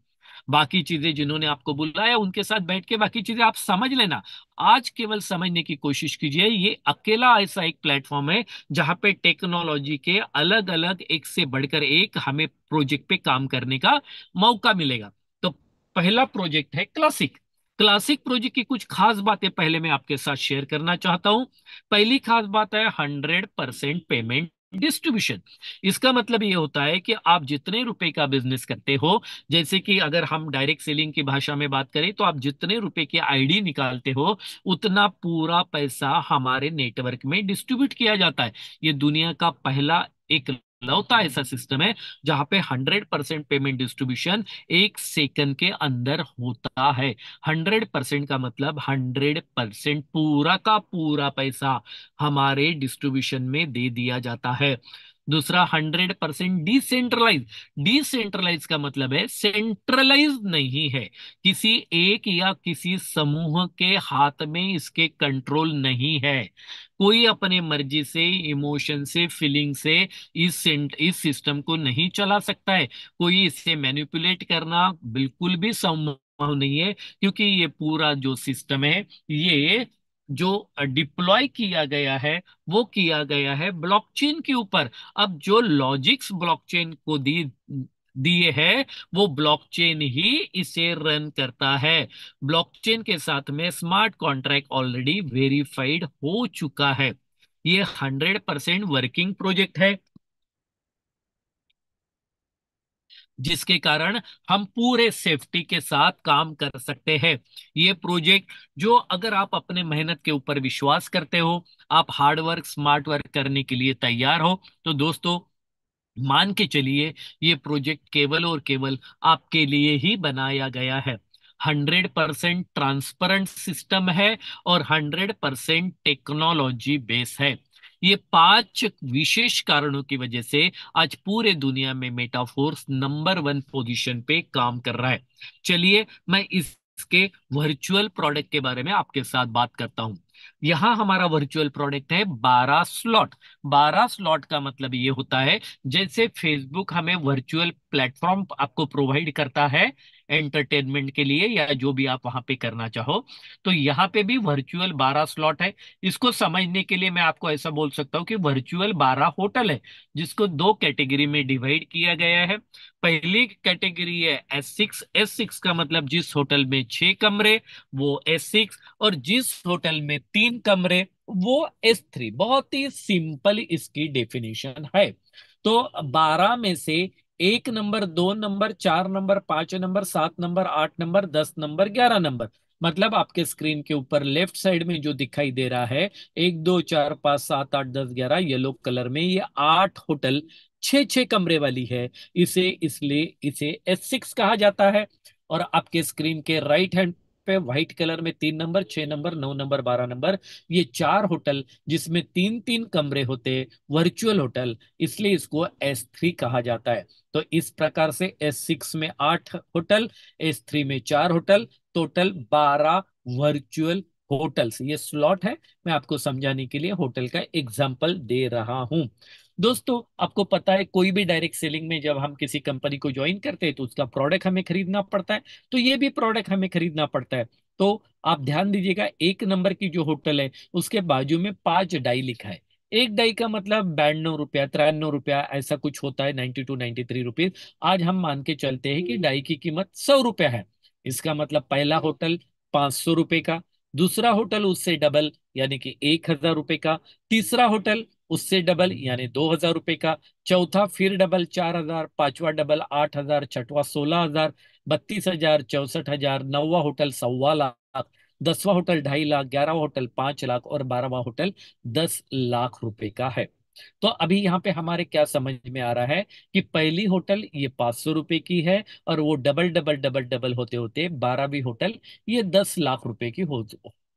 B: बाकी चीजें जिन्होंने आपको बुलाया उनके साथ बैठ के बाकी चीजें आप समझ लेना। आज केवल समझने की कोशिश कीजिए। ये अकेला ऐसा एक प्लेटफॉर्म है जहां पे टेक्नोलॉजी के अलग अलग एक से बढ़कर एक हमें प्रोजेक्ट पे काम करने का मौका मिलेगा। तो पहला प्रोजेक्ट है क्लासिक। क्लासिक प्रोजेक्ट की कुछ खास बातें पहले मैं आपके साथ शेयर करना चाहता हूं। पहली खास बात है 100% पेमेंट डिस्ट्रीब्यूशन। इसका मतलब ये होता है कि आप जितने रुपए का बिजनेस करते हो, जैसे कि अगर हम डायरेक्ट सेलिंग की भाषा में बात करें तो आप जितने रुपए की आईडी निकालते हो उतना पूरा पैसा हमारे नेटवर्क में डिस्ट्रीब्यूट किया जाता है। ये दुनिया का पहला एक लौता ऐसा सिस्टम है जहां पे 100% पेमेंट डिस्ट्रीब्यूशन 1 सेकंड के अंदर होता है। 100% का मतलब 100% पूरा का पूरा पैसा हमारे डिस्ट्रीब्यूशन में दे दिया जाता है। दूसरा, 100% डिसेंट्रलाइज। डिसेंट्रलाइज का मतलब है सेंट्रलाइज नहीं है, किसी एक या किसी समूह के हाथ में इसके कंट्रोल नहीं है। कोई अपने मर्जी से, इमोशन से, फीलिंग से इस सिस्टम को नहीं चला सकता है। कोई इसे मैनिपुलेट करना बिल्कुल भी संभव संभव नहीं है, क्योंकि ये पूरा जो सिस्टम है, ये जो डिप्लॉय किया गया है वो किया गया है ब्लॉकचेन के ऊपर। अब जो लॉजिक्स ब्लॉकचेन को दी दिए हैं, वो ब्लॉकचेन ही इसे रन करता है। ब्लॉकचेन के साथ में स्मार्ट कॉन्ट्रैक्ट ऑलरेडी वेरीफाइड हो चुका है। ये 100% वर्किंग प्रोजेक्ट है, जिसके कारण हम पूरे सेफ्टी के साथ काम कर सकते हैं। ये प्रोजेक्ट जो, अगर आप अपने मेहनत के ऊपर विश्वास करते हो, आप हार्ड वर्क स्मार्ट वर्क करने के लिए तैयार हो, तो दोस्तों मान के चलिए ये प्रोजेक्ट केवल और केवल आपके लिए ही बनाया गया है। 100% ट्रांसपेरेंट सिस्टम है और 100% टेक्नोलॉजी बेस है। ये 5 विशेष कारणों की वजह से आज पूरे दुनिया में मेटाफोर्स नंबर 1 पोजीशन पे काम कर रहा है। चलिए मैं इसके वर्चुअल प्रोडक्ट के बारे में आपके साथ बात करता हूं। यहाँ हमारा वर्चुअल प्रोडक्ट है 12 स्लॉट। 12 स्लॉट का मतलब ये होता है, जैसे फेसबुक हमें वर्चुअल प्लेटफॉर्म आपको प्रोवाइड करता है एंटरटेनमेंट के लिए, या जो भी आप वहां पे करना चाहो, तो यहाँ पे भी वर्चुअल 12 स्लॉट है। इसको समझने के लिए मैं आपको ऐसा बोल सकता हूँ कि वर्चुअल 12 होटल है, जिसको 2 कैटेगरी में डिवाइड किया गया है। पहली कैटेगरी है S6। S6 का मतलब जिस होटल में 6 कमरे, वो S6। और जिस होटल में 3 कमरे, वो S3। बहुत ही सिंपल इसकी डेफिनेशन है। तो 12 में से 1 number, 2 number, 4 number, 5 number, 7 number, 8 number, 10 number, 11 number, मतलब आपके स्क्रीन के ऊपर लेफ्ट साइड में जो दिखाई दे रहा है, 1 2 4 5 7 8 10 11 येलो कलर में, ये 8 होटल 6 6 कमरे वाली है। इसे इसलिए इसे S6 कहा जाता है। और आपके स्क्रीन के राइट हैंड पे व्हाइट कलर में 3 नंबर, 6 नंबर, 9 नंबर, 12 नंबर, ये 4 होटल जिसमें 3 3 कमरे होते, वर्चुअल होटल, इसलिए इसको S3 कहा जाता है। तो इस प्रकार से S6 में 8 होटल, S3 में 4 होटल, टोटल 12 वर्चुअल होटल्स, ये स्लॉट है। मैं आपको समझाने के लिए होटल का एग्जाम्पल दे रहा हूं। दोस्तों आपको पता है, कोई भी डायरेक्ट सेलिंग में जब हम किसी कंपनी को ज्वाइन करते हैं तो उसका प्रोडक्ट हमें खरीदना पड़ता है, तो ये भी प्रोडक्ट हमें खरीदना पड़ता है। तो आप ध्यान दीजिएगा, 1 नंबर की जो होटल है उसके बाजू में 5 डाई लिखा है। एक डाई का मतलब 92 रुपया, 93 रुपया, ऐसा कुछ होता है, 92 93 रुपीज। आज हम मान के चलते हैं कि डाई की कीमत 100 रुपया है। इसका मतलब पहला होटल 500 रुपये का, दूसरा होटल उससे डबल यानी कि 1,000 रुपये का, तीसरा होटल उससे डबल यानी 2,000 रुपये का, चौथा फिर डबल 4,000, पांचवा डबल 8,000, छठवा 16,000, 32,000, 64,000, नौवा होटल 1,15 लाख, 10वां होटल 2.5 लाख, 11वां होटल 5 लाख और 12वां होटल 10 लाख रुपए का है। तो अभी यहाँ पे हमारे क्या समझ में आ रहा है कि पहली होटल ये 500 रुपए की है, और वो डबल डबल डबल डबल होते होते 12वीं होटल ये 10 लाख रुपए की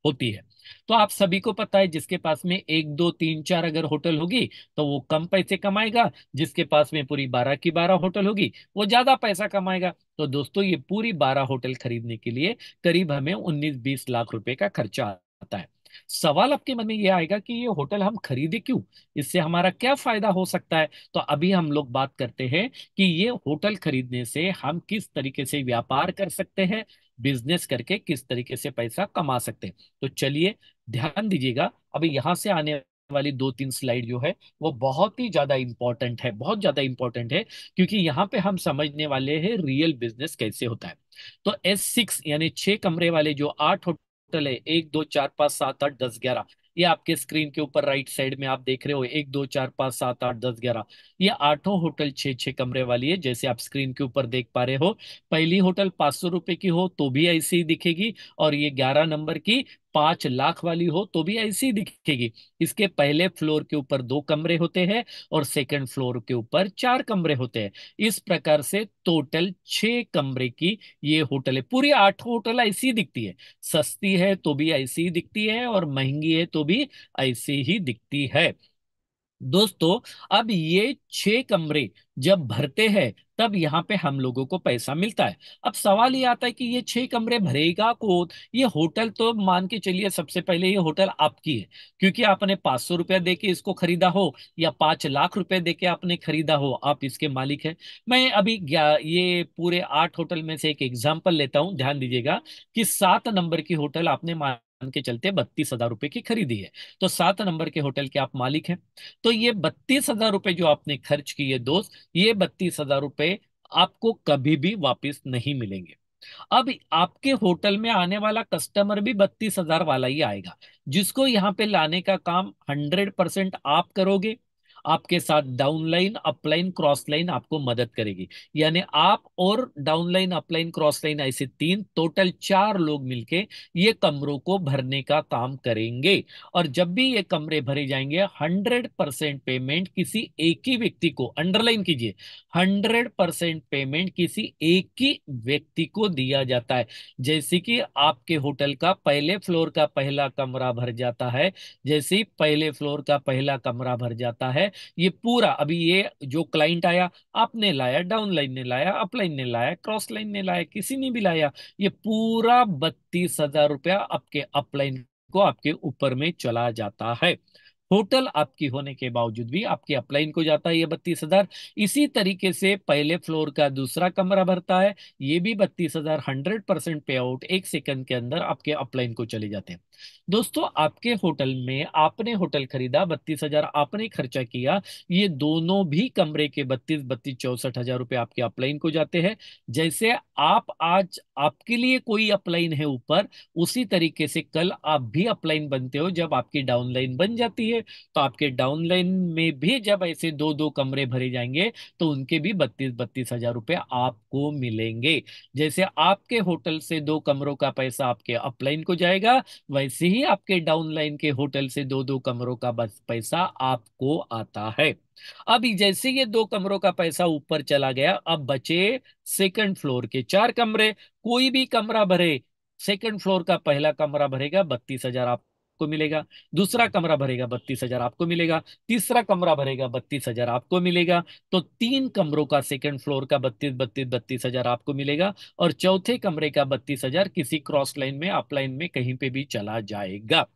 B: होती है। तो आप सभी को पता है, जिसके पास में 1 2 3 4 अगर होटल होगी तो वो कम पैसे कमाएगा, जिसके पास में पूरी 12 की 12 होटल होगी वो ज्यादा पैसा कमाएगा। तो दोस्तों ये पूरी 12 होटल खरीदने के लिए करीब हमें 19 20 लाख रुपए का खर्चा आता है। सवाल आपके मन में ये आएगा कि ये होटल हम खरीदे क्यों, इससे हमारा क्या फायदा हो सकता है। तो अभी हम लोग बात करते हैं कि ये होटल खरीदने से हम किस तरीके से व्यापार कर सकते हैं, बिजनेस करके किस तरीके से पैसा कमा सकते हैं। तो चलिए ध्यान दीजिएगा, अभी यहां से आने वाली 2 3 स्लाइड जो है वो बहुत ही ज्यादा इंपॉर्टेंट है, बहुत ज्यादा इंपॉर्टेंट है, क्योंकि यहाँ पे हम समझने वाले हैं रियल बिजनेस कैसे होता है। तो S6 यानी 6 कमरे वाले जो 8 होटल है, 1 2 4 5 7 8 10 11, ये आपके स्क्रीन के ऊपर राइट साइड में आप देख रहे हो, 1 2 4 5 7 8 10 11, ये 8 होटल 6 6 कमरे वाली है, जैसे आप स्क्रीन के ऊपर देख पा रहे हो। पहली होटल 500 रुपए की हो तो भी ऐसी ही दिखेगी, और ये 11 नंबर की 5 लाख वाली हो तो भी ऐसी ही दिखेगी। इसके पहले फ्लोर के ऊपर 2 कमरे होते हैं और सेकंड फ्लोर के ऊपर 4 कमरे होते हैं। इस प्रकार से टोटल 6 कमरे की ये होटल है। पूरी 8 होटल ऐसी ही दिखती है, सस्ती है तो भी ऐसी ही दिखती है और महंगी है तो भी ऐसी ही दिखती है। दोस्तों, अब ये 6 कमरे जब भरते हैं तब यहाँ पे हम लोगों को पैसा मिलता है। अब सवाल ये आता है कि ये 6 कमरे भरेगा कौन? ये होटल तो मान के चलिए, सबसे पहले ये होटल आपकी है, क्योंकि आपने 500 रुपया दे के इसको खरीदा हो या 5 लाख रुपए दे के आपने खरीदा हो, आप इसके मालिक हैं। मैं अभी ये पूरे 8 होटल में से एक एग्जाम्पल लेता हूँ, ध्यान दीजिएगा कि 7 नंबर की होटल आपने मान के चलते 32,000 रुपए की खरीदी है, तो 7 नंबर के होटल के आप मालिक हैं। तो ये 32,000 रुपए जो आपने खर्च किए दोस्त, ये 32,000 रुपए आपको कभी भी वापस नहीं मिलेंगे। अब आपके होटल में आने वाला कस्टमर भी 32,000 वाला ही आएगा, जिसको यहाँ पे लाने का काम 100% आप करोगे। आपके साथ डाउनलाइन, अपलाइन, क्रॉस लाइन आपको मदद करेगी। यानी आप और डाउनलाइन, अपलाइन, क्रॉस लाइन, ऐसे तीन, टोटल 4 लोग मिलके ये कमरों को भरने का काम करेंगे। और जब भी ये कमरे भरे जाएंगे, 100% पेमेंट किसी एक ही व्यक्ति को, अंडरलाइन कीजिए, 100% पेमेंट किसी एक ही व्यक्ति को दिया जाता है। जैसे कि आपके होटल का पहले फ्लोर का पहला कमरा भर जाता है, जैसे ही पहले फ्लोर का पहला कमरा भर जाता है, ये पूरा, अभी ये जो क्लाइंट आया, आपने लाया, डाउनलाइन ने लाया, अपलाइन ने लाया, क्रॉस लाइन ने लाया, किसी ने भी लाया, ये पूरा 32,000 रुपया आपके अपलाइन को आपके ऊपर में चला जाता है। होटल आपकी होने के बावजूद भी आपके अपलाइन को जाता है ये 32,000। इसी तरीके से पहले फ्लोर का दूसरा कमरा भरता है, ये भी 32,000, 100% पे आउट 1 सेकंड के अंदर आपके अपलाइन को चले जाते हैं। दोस्तों, आपके होटल में आपने होटल खरीदा, 32,000 आपने खर्चा किया, ये दोनों भी कमरे के 32 64 रुपए आपके अपलाइन को जाते हैं। जैसे आप आज आपके लिए कोई अपलाइन है ऊपर, उसी तरीके से कल आप भी अपलाइन बनते हो। जब आपकी डाउनलाइन बन जाती है, तो आपके डाउनलाइन में भी जब ऐसे दो दो कमरे भरे जाएंगे, तो उनके भी 32 32 हजार रुपए आपको मिलेंगे। जैसे आपके होटल से 2 कमरों का पैसा आपके अपलाइन को जाएगा, वैसे ही आपके डाउनलाइन के होटल से दो दो कमरों का बस पैसा आपको आता है। अभी जैसे ये 2 कमरों का पैसा ऊपर चला गया, अब बचे सेकंड फ्लोर के 4 कमरे। कोई भी कमरा भरे, सेकंड फ्लोर का पहला कमरा भरेगा, 32,000 आपको मिलेगा। दूसरा कमरा भरेगा, 32,000 आपको मिलेगा। तीसरा कमरा भरेगा, 32,000 आपको मिलेगा। तो 3 कमरों का सेकंड फ्लोर का 32 32 32 हजार आपको मिलेगा। और चौथे कमरे का 32,000 किसी क्रॉस लाइन में, अप लाइन में, कहीं पे भी चला जाएगा।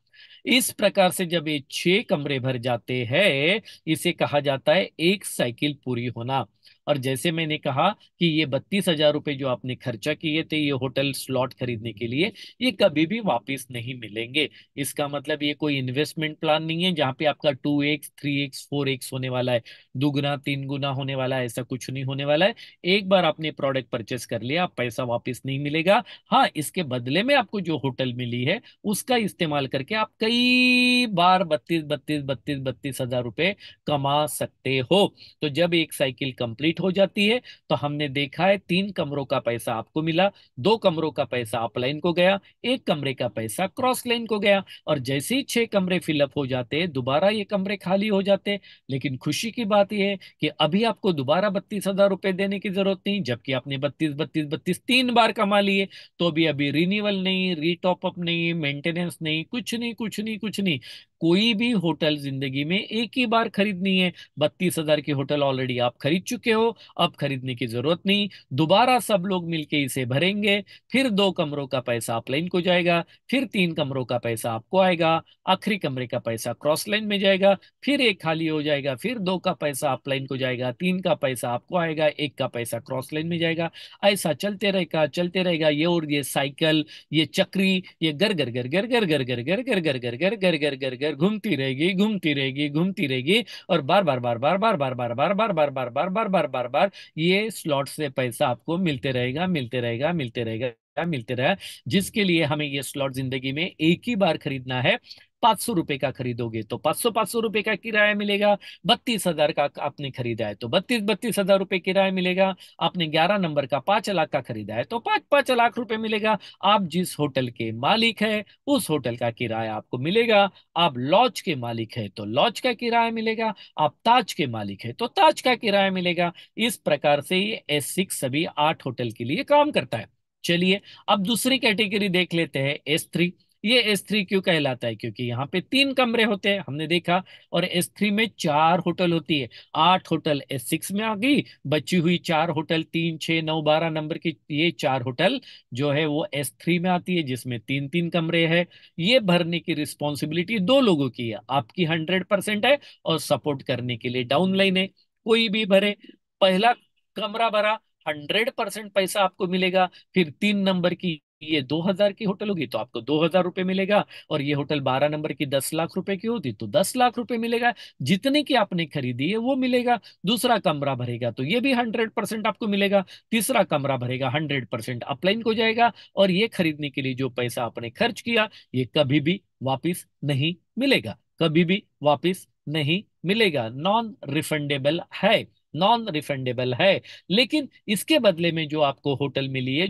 B: इस प्रकार से जब ये 6 कमरे भर जाते हैं, इसे कहा जाता है एक साइकिल पूरी होना। और जैसे मैंने कहा कि ये 32,000 रुपए जो आपने खर्चा किए थे ये होटल स्लॉट खरीदने के लिए, ये कभी भी वापस नहीं मिलेंगे। इसका मतलब ये कोई इन्वेस्टमेंट प्लान नहीं है जहां पे आपका 2x 3x 4x होने वाला है, दुगना 3 गुना होने वाला है, ऐसा कुछ नहीं होने वाला है। एक बार आपने प्रोडक्ट परचेस कर लिया, पैसा वापस नहीं मिलेगा। हाँ, इसके बदले में आपको जो होटल मिली है उसका इस्तेमाल करके आप कई बार 32 32 32 32 हजार रुपए कमा सकते हो। तो जब एक साइकिल कंप्लीट हो जाती है, तो हमने देखा है 3 कमरों का पैसा आपको मिला, 2 कमरों का पैसा अपलाइन को गया, 1 कमरे का पैसा क्रॉस लाइन को गया। और जैसे ही 6 कमरे फिलअप हो जाते हैं, दोबारा ये कमरे खाली हो जाते हैं। लेकिन खुशी की बात यह है कि अभी आपको दोबारा 32,000 रुपए देने की जरूरत नहीं, जबकि आपने 32 32 32 3 बार कमा लिए। तो भी अभी रिन्यूअल नहीं, रीटॉप अप नहीं, मेंटेनेंस नहीं, कुछ नहीं, कुछ नहीं, कुछ नहीं। कोई भी होटल जिंदगी में एक ही बार खरीदनी है। 32,000 की होटल ऑलरेडी आप खरीद चुके हो, अब खरीदने की जरूरत नहीं। दोबारा सब लोग मिलके इसे भरेंगे, फिर 2 कमरों का पैसा अपलाइन को जाएगा, फिर 3 कमरों का पैसा आपको आएगा, आखिरी कमरे का पैसा क्रॉस लाइन में जाएगा, फिर एक खाली हो जाएगा, फिर 2 का पैसा अपलाइन को जाएगा, 3 का पैसा आपको आएगा, 1 का पैसा क्रॉस लाइन में जाएगा। ऐसा चलते रहेगा, चलते रहेगा। ये और ये साइकिल, ये चक्री, ये गर गर गर गर गर गर गर गर गर गर गर गर गर गर गर गर घूमती रहेगी, घूमती रहेगी, घूमती रहेगी। और बार बार बार बार बार बार बार बार बार बार बार बार बार बार बार बार ये स्लॉट से पैसा आपको मिलते रहेगा, मिलते रहेगा, मिलते रहेगा, मिलते रहेगा। जिसके लिए हमें ये स्लॉट जिंदगी में एक ही बार खरीदना है। 500 रुपए का खरीदोगे तो 500 500 रुपए का किराया मिलेगा। 32,000 का आपने खरीदा है तो 32 32 हजार रुपए किराया मिलेगा। आपने 11 नंबर का 5 लाख का खरीदा है तो 5 5 लाख रुपए मिलेगा। आप जिस होटल के मालिक है उस होटल का किराया आपको मिलेगा। आप लॉज के मालिक है तो लॉज का किराया मिलेगा। आप ताज के मालिक है तो ताज का किराया मिलेगा। इस प्रकार से ये S6 सभी 8 होटल के लिए काम करता है। चलिए, अब दूसरी कैटेगरी देख लेते हैं, S3। ये S3 क्यों कहलाता है? क्योंकि यहाँ पे 3 कमरे होते हैं, हमने देखा। और S3 में 4 होटल होती है। 8 होटल S6 में आ गई, बची हुई 4 होटल, 3, 6, 9, 12 नंबर की ये 4 होटल जो है वो S3 में आती है, जिसमें 3 3 कमरे हैं। ये भरने की रिस्पॉन्सिबिलिटी 2 लोगों की है, आपकी 100% है, और सपोर्ट करने के लिए डाउन लाइन है। कोई भी भरे, पहला कमरा भरा, 100% पैसा आपको मिलेगा। फिर 3 नंबर की ये 2,000 की होटल होगी तो आपको 2,000 रुपये मिलेगा। और ये होटल 12 नंबर की 10 लाख रुपए की होती तो 10 लाख रुपए मिलेगा। जितने की आपने खरीदी है वो मिलेगा। दूसरा कमरा भरेगा तो ये भी 100% आपको मिलेगा। तीसरा कमरा भरेगा, 100% अपलाइन को जाएगा। और ये खरीदने के लिए जो पैसा आपने खर्च किया, ये कभी भी वापिस नहीं मिलेगा, कभी भी वापिस नहीं मिलेगा। नॉन रिफंडेबल है, नॉन रिफंडेबल है। लेकिन इसके बदले में जो आपको होटल मिली है,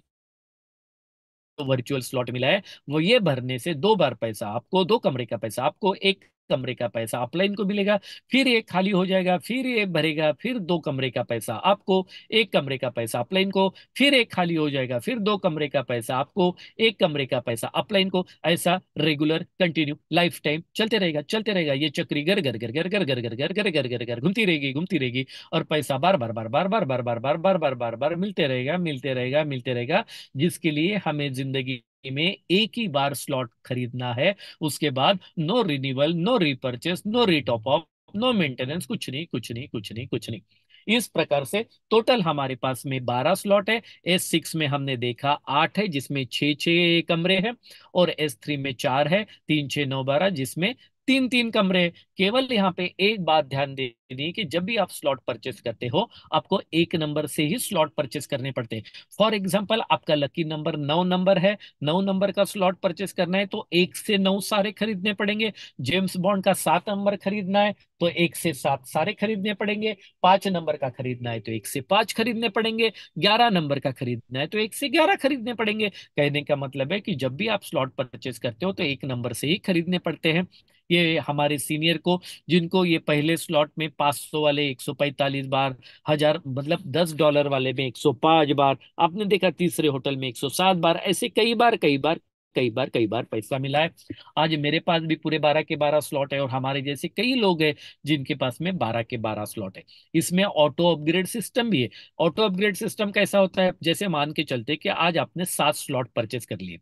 B: वर्चुअल स्लॉट मिला है, वो ये भरने से 2 बार पैसा आपको, 2 कमरे का पैसा आपको, 1 कमरे का पैसा अपलाइन को मिलेगा। फिर ये खाली हो जाएगा, फिर ये भरेगा, फिर 2 कमरे का पैसा आपको, 1 कमरे का पैसा अपलाइन को, फिर एक खाली हो जाएगा, फिर 2 कमरे का पैसा आपको, 1 कमरे का पैसा अपलाइन को। ऐसा रेगुलर कंटिन्यू लाइफ टाइम चलते रहेगा, चलते रहेगा। ये चक्री घर घर घर घर घर घर घर घर घर घर घर घर घूमती रहेगी, घूमती रहेगी। और पैसा बार बार बार बार बार बार बार बार बार बार बार बार मिलते रहेगा, मिलते रहेगा, मिलते रहेगा। जिसके लिए हमें जिंदगी में एक ही बार स्लॉट खरीदना है। उसके बाद no renewal, no repurchase, no retop up, no maintenance, कुछ नहीं, कुछ नहीं, कुछ नहीं, कुछ नहीं। इस प्रकार से टोटल हमारे पास में 12 स्लॉट है। S6 में हमने देखा 8 है, जिसमें 6 6 कमरे हैं। और S3 में 4 है, 3 6 9 12, जिसमें 3 3 कमरे हैं। केवल यहाँ पे एक बात ध्यान देनी है कि जब भी आप स्लॉट परचेस करते हो, आपको 1 नंबर से ही स्लॉट परचेस करने पड़ते हैं। फॉर एग्जाम्पल, आपका लकी नंबर 9 नंबर है, 9 नंबर का स्लॉट परचेस करना है तो 1 से 9 सारे खरीदने पड़ेंगे। जेम्स बॉन्ड का 7 नंबर खरीदना है तो 1 से 7 सारे खरीदने पड़ेंगे। 5 नंबर का खरीदना है तो 1 से 5 खरीदने पड़ेंगे। 11 नंबर का खरीदना है तो 1 से 11 खरीदने पड़ेंगे। कहने का मतलब है कि जब भी आप स्लॉट परचेस करते हो तो 1 नंबर से ही खरीदने पड़ते हैं। ये हमारे सीनियर को, जिनको ये पहले स्लॉट में 500 वाले 145 बार, 1000 मतलब $10 वाले में 105 बार, आपने देखा तीसरे होटल में 107 बार, ऐसे कई बार कई बार कई बार कई बार पैसा मिला है। आज मेरे पास भी पूरे 12 के 12 स्लॉट है, और हमारे जैसे कई लोग हैं जिनके पास में 12 के 12 स्लॉट है। इसमें ऑटो अपग्रेड सिस्टम भी है। ऑटो अपग्रेड सिस्टम कैसा होता है? जैसे मान के चलते कि आज आपने 7 स्लॉट परचेस कर लिए।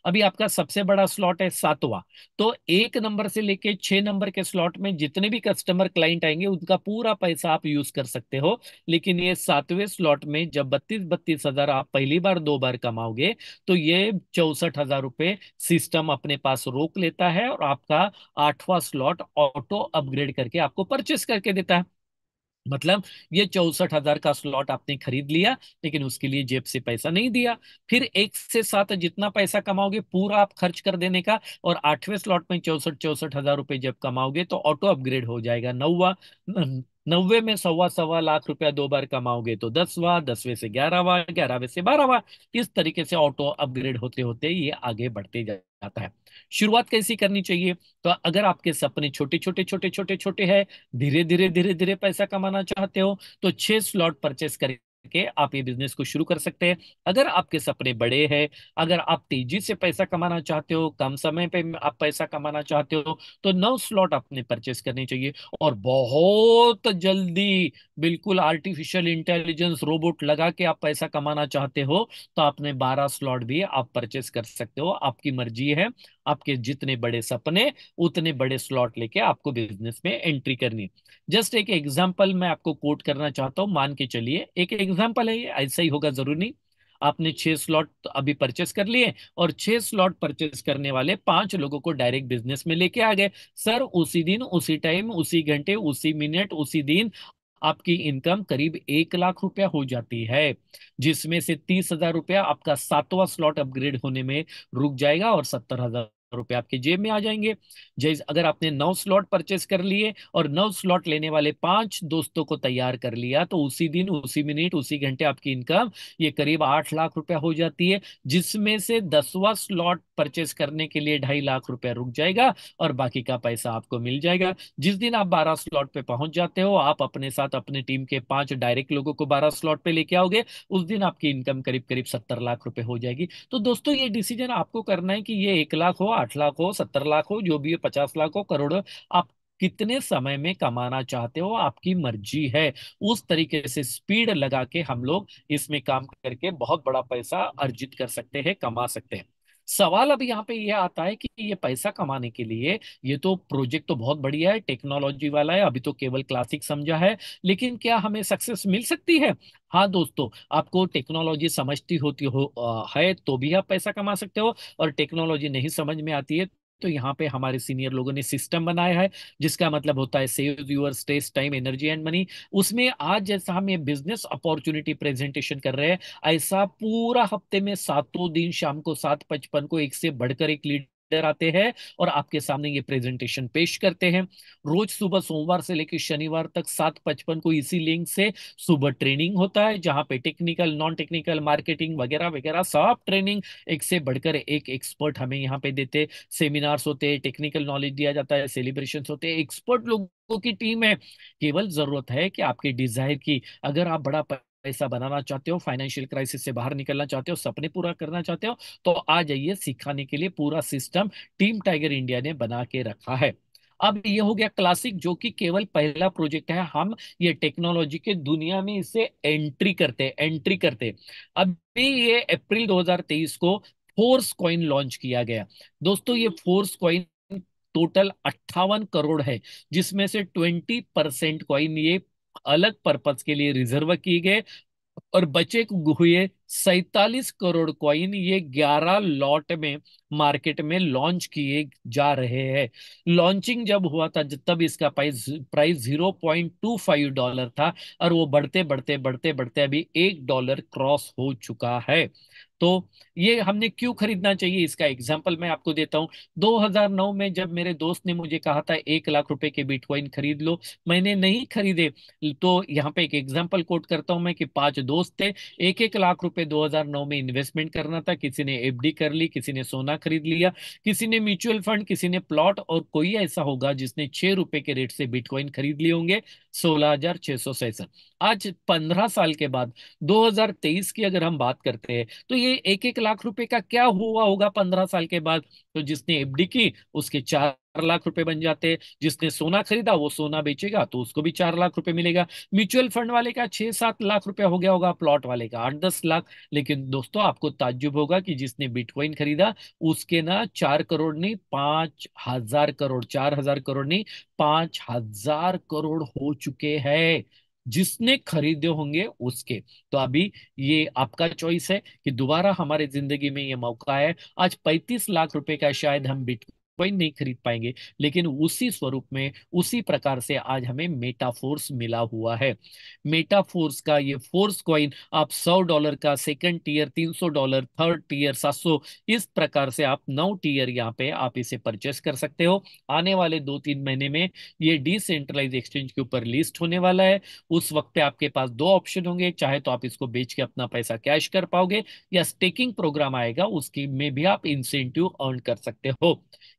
B: अभी आपका सबसे बड़ा स्लॉट है 7वां। तो 1 नंबर से लेके 6 नंबर के स्लॉट में जितने भी कस्टमर क्लाइंट आएंगे उनका पूरा पैसा आप यूज कर सकते हो। लेकिन ये 7वें स्लॉट में जब 32 32 हजार आप पहली बार 2 बार कमाओगे, तो ये 64 हजार रुपये सिस्टम अपने पास रोक लेता है, और आपका 8वां स्लॉट ऑटो अपग्रेड करके आपको परचेस करके देता है। मतलब ये 64 हजार का स्लॉट आपने खरीद लिया, लेकिन उसके लिए जेब से पैसा नहीं दिया। फिर 1 से 7 जितना पैसा कमाओगे पूरा आप खर्च कर देने का। और 8वें स्लॉट में 64 64 हजार रुपए जब कमाओगे तो ऑटो अपग्रेड हो जाएगा 9वां। 9वें में 1.25 1.25 लाख रुपया 2 बार कमाओगे तो 10वां, 10वें से 11वां, 11वें से 12वां। इस तरीके से ऑटो अपग्रेड होते होते ये आगे बढ़ते जाता है। शुरुआत कैसी करनी चाहिए? तो अगर आपके सपने छोटे छोटे छोटे छोटे छोटे हैं, धीरे धीरे धीरे धीरे पैसा कमाना चाहते हो, तो 6 स्लॉट परचेस करके आप ये बिजनेस को शुरू कर सकते हैं। अगर आपके सपने बड़े हैं, अगर आप तेजी से पैसा कमाना चाहते हो, कम समय पे आप पैसा कमाना चाहते हो, तो 9 स्लॉट आपने परचेस करने चाहिए। और बहुत जल्दी, बिल्कुल आर्टिफिशियल इंटेलिजेंस रोबोट लगा के आप पैसा कमाना चाहते हो, तो आपने 12 स्लॉट भी आप परचेस कर सकते हो। आपकी मर्जी है, आपके जितने बड़े सपने उतने बड़े स्लॉट लेके आपको बिजनेस में एंट्री करनी है। जस्ट एक एग्जांपल मैं आपको कोट करना चाहता हूँ, मान के चलिए एक एग्जांपल है, ये ऐसा ही होगा जरूरी नहीं। आपने 6 स्लॉट अभी परचेस कर लिए, और 6 स्लॉट परचेस करने वाले 5 लोगों को डायरेक्ट बिजनेस में लेके आ गए। सर, उसी दिन, उसी टाइम, उसी घंटे, उसी मिनट, उसी दिन आपकी इनकम करीब 1 लाख रुपया हो जाती है। जिसमें से 30 हजार रुपया आपका 7वां स्लॉट अपग्रेड होने में रुक जाएगा, और 70 हजार रुपये आपके जेब में आ जाएंगे। जैसे अगर आपने 9 स्लॉट परचेस कर लिए और 9 स्लॉट लेने वाले 5 दोस्तों को तैयार कर लिया, तो उसी दिन, उसी मिनट, उसी घंटे आपकी इनकम ये करीब 8 लाख रुपया हो जाती है। जिसमें से 10वां स्लॉट परचेस करने के लिए 2.5 लाख रुपया रुक जाएगा, और बाकी का पैसा आपको मिल जाएगा। जिस दिन आप 12 स्लॉट पे पहुंच जाते हो, आप अपने साथ अपने टीम के 5 डायरेक्ट लोगों को 12 स्लॉट पे लेके आओगे, उस दिन आपकी इनकम करीब करीब 70 लाख रुपए हो जाएगी। तो दोस्तों, ये डिसीजन आपको करना है कि ये 1 लाख हो, 60 लाख हो, 70 लाख हो, जो भी है, 50 लाख हो, करोड़ हो, आप कितने समय में कमाना चाहते हो आपकी मर्जी है। उस तरीके से स्पीड लगा के हम लोग इसमें काम करके बहुत बड़ा पैसा अर्जित कर सकते हैं, कमा सकते हैं। सवाल अब यहाँ पे यह आता है कि ये पैसा कमाने के लिए, ये तो प्रोजेक्ट तो बहुत बढ़िया है, टेक्नोलॉजी वाला है, अभी तो केवल क्लासिक समझा है, लेकिन क्या हमें सक्सेस मिल सकती है? हाँ दोस्तों, आपको टेक्नोलॉजी समझती होती हो है तो भी आप पैसा कमा सकते हो, और टेक्नोलॉजी नहीं समझ में आती है तो यहाँ पे हमारे सीनियर लोगों ने सिस्टम बनाया है, जिसका मतलब होता है save your stress, time, energy and money. उसमें आज जैसा हम ये बिजनेस अपॉर्चुनिटी प्रेजेंटेशन कर रहे हैं, ऐसा पूरा हफ्ते में सातों दिन शाम को 7:55 को एक से बढ़कर एक लीडर आते हैं और आपके सामने ये प्रेजेंटेशन पेश करते हैं। रोज सुबह सोमवार से लेकर शनिवार तक 7:55 को इसी लिंक से सुबह ट्रेनिंग होता है, जहां पे टेक्निकल, नॉन टेक्निकल, मार्केटिंग वगैरह वगैरह सब ट्रेनिंग एक से बढ़कर एक एक्सपर्ट हमें यहाँ पे देते। सेमिनार्स होते हैं, टेक्निकल नॉलेज दिया जाता है, सेलिब्रेशंस होते हैं, एक्सपर्ट लोगों की टीम है। केवल जरूरत है कि आपके डिजायर की, अगर आप बड़ा पैसा बनाना चाहते हो, फाइनेंशियल क्राइसिस से बाहर निकलना चाहते हो, सपने पूरा करना चाहते हो, तो आ जाइए, सिखाने के लिए पूरा सिस्टम टीम टाइगर इंडिया ने बना के रखा है। अब ये हो गया क्लासिक, जो कि केवल पहला प्रोजेक्ट है, हम ये टेक्नोलॉजी के दुनिया में इसे एंट्री करते। अभी ये अप्रैल 2023 को फोर्स कॉइन लॉन्च किया गया। दोस्तों, ये फोर्स कॉइन टोटल 58 करोड़ है, जिसमें से 20% कॉइन ये अलग पर्पज के लिए रिजर्व किए गए, और बचे हुए 47 करोड़ कॉइन ये 11 लॉट में मार्केट में लॉन्च किए जा रहे हैं। लॉन्चिंग जब हुआ था, तब इसका प्राइस प्राइस $0.25 था, और वो बढ़ते बढ़ते बढ़ते बढ़ते अभी $1 क्रॉस हो चुका है। तो ये हमने क्यों खरीदना चाहिए, इसका एग्जाम्पल मैं आपको देता हूँ। 2009 में जब मेरे दोस्त ने मुझे कहा था 1 लाख रुपए के बिटकॉइन खरीद लो, मैंने नहीं खरीदे। तो यहाँ पे एक एग्जांपल कोट करता हूं मैं, कि 5 दोस्त थे, 1-1 लाख रुपए 2009 में इन्वेस्टमेंट करना था, किसी ने एफडी कर ली, किसी ने सोना खरीद लिया, किसी ने म्यूचुअल फंड, किसी ने प्लॉट, और कोई ऐसा होगा जिसने 6 रुपए के रेट से बिटकॉइन खरीद लिए होंगे, 16,667। आज 15 साल के बाद 2023 की अगर हम बात करते हैं, तो ये 1-1 लाख रुपए का क्या हुआ होगा 15 साल के बाद? तो जिसने एफडी की उसके 4 लाख रुपए बन जाते, जिसने सोना खरीदा वो सोना बेचेगा तो उसको भी 4 लाख रुपए मिलेगा, म्यूचुअल फंड वाले का 6-7 लाख रुपए हो गया होगा, प्लॉट वाले का 8-10 लाख। लेकिन दोस्तों, आपको ताज्जुब होगा कि जिसने बिटकॉइन खरीदा उसके ना 4 करोड़ नहीं, 5,000 करोड़, 4,000 करोड़ नहीं, 5,000 करोड़ हो चुके हैं, जिसने खरीदे होंगे उसके। तो अभी ये आपका चॉइस है कि दोबारा हमारे जिंदगी में ये मौका है। आज 35 लाख रुपए का शायद हम बिटकॉइन नहीं खरीद पाएंगे, लेकिन उसी स्वरूप में, उसी प्रकार से आज हमें मेटाफोर्स मिला हुआ है। मेटाफोर्स का ये फोर्स कॉइन आप $100 का, सेकंड टीयर $300, थर्ड टीयर 700, इस प्रकार से आप 9 टीयर यहाँ पे आप इसे परचेस कर सकते हो। आने वाले 2-3 महीने में ये डिसेंट्रलाइज एक्सचेंज के ऊपर लिस्ट होने वाला है। उस वक्त पे आपके पास दो ऑप्शन होंगे, चाहे तो आप इसको बेच के अपना पैसा कैश कर पाओगे, या स्टेकिंग प्रोग्राम आएगा उसकी में भी आप इंसेंटिव अर्न कर सकते हो।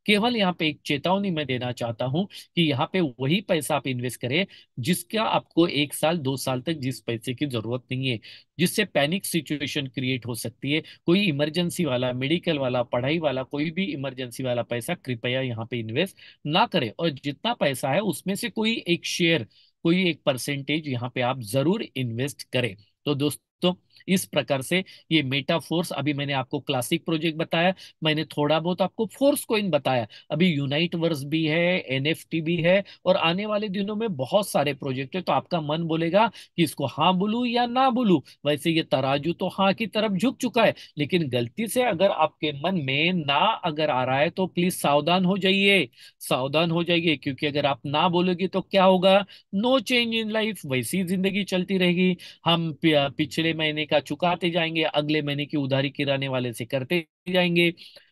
B: केवल यहाँ पे एक चेतावनी मैं देना चाहता हूं कि यहाँ पे वही पैसा आप इन्वेस्ट करें जिसका आपको 1 साल 2 साल तक जिस पैसे की जरूरत नहीं है, जिससे पैनिक सिचुएशन क्रिएट हो सकती है। कोई इमरजेंसी वाला, मेडिकल वाला, पढ़ाई वाला, कोई भी इमरजेंसी वाला पैसा कृपया यहाँ पे इन्वेस्ट ना करें, और जितना पैसा है उसमें से कोई एक शेयर, कोई एक परसेंटेज यहाँ पे आप जरूर इन्वेस्ट करें। तो दोस्तों, इस प्रकार से ये मेटाफोर्स, अभी मैंने आपको क्लासिक प्रोजेक्ट बताया, मैंने थोड़ा बहुत आपको फोर्स कोइन बताया, अभी यूनाइट वर्स भी है, एनएफटी भी है, और आने वाले दिनों में बहुत सारे प्रोजेक्ट है। तो आपका मन बोलेगा कि इसको हाँ बोलूं या ना बोलूं। वैसे ये तराजू तो हाँ की तरफ झुक चुका है, लेकिन गलती से अगर आपके मन में ना अगर आ रहा है तो प्लीज सावधान हो जाइए, सावधान हो जाइए, क्योंकि अगर आप ना बोलोगे तो क्या होगा? नो चेंज इन लाइफ, वैसी जिंदगी चलती रहेगी। हम पिछले महीने का चुकाते जाएंगे, अगले महीने की उधारी किराने वाले से करते जाएंगे।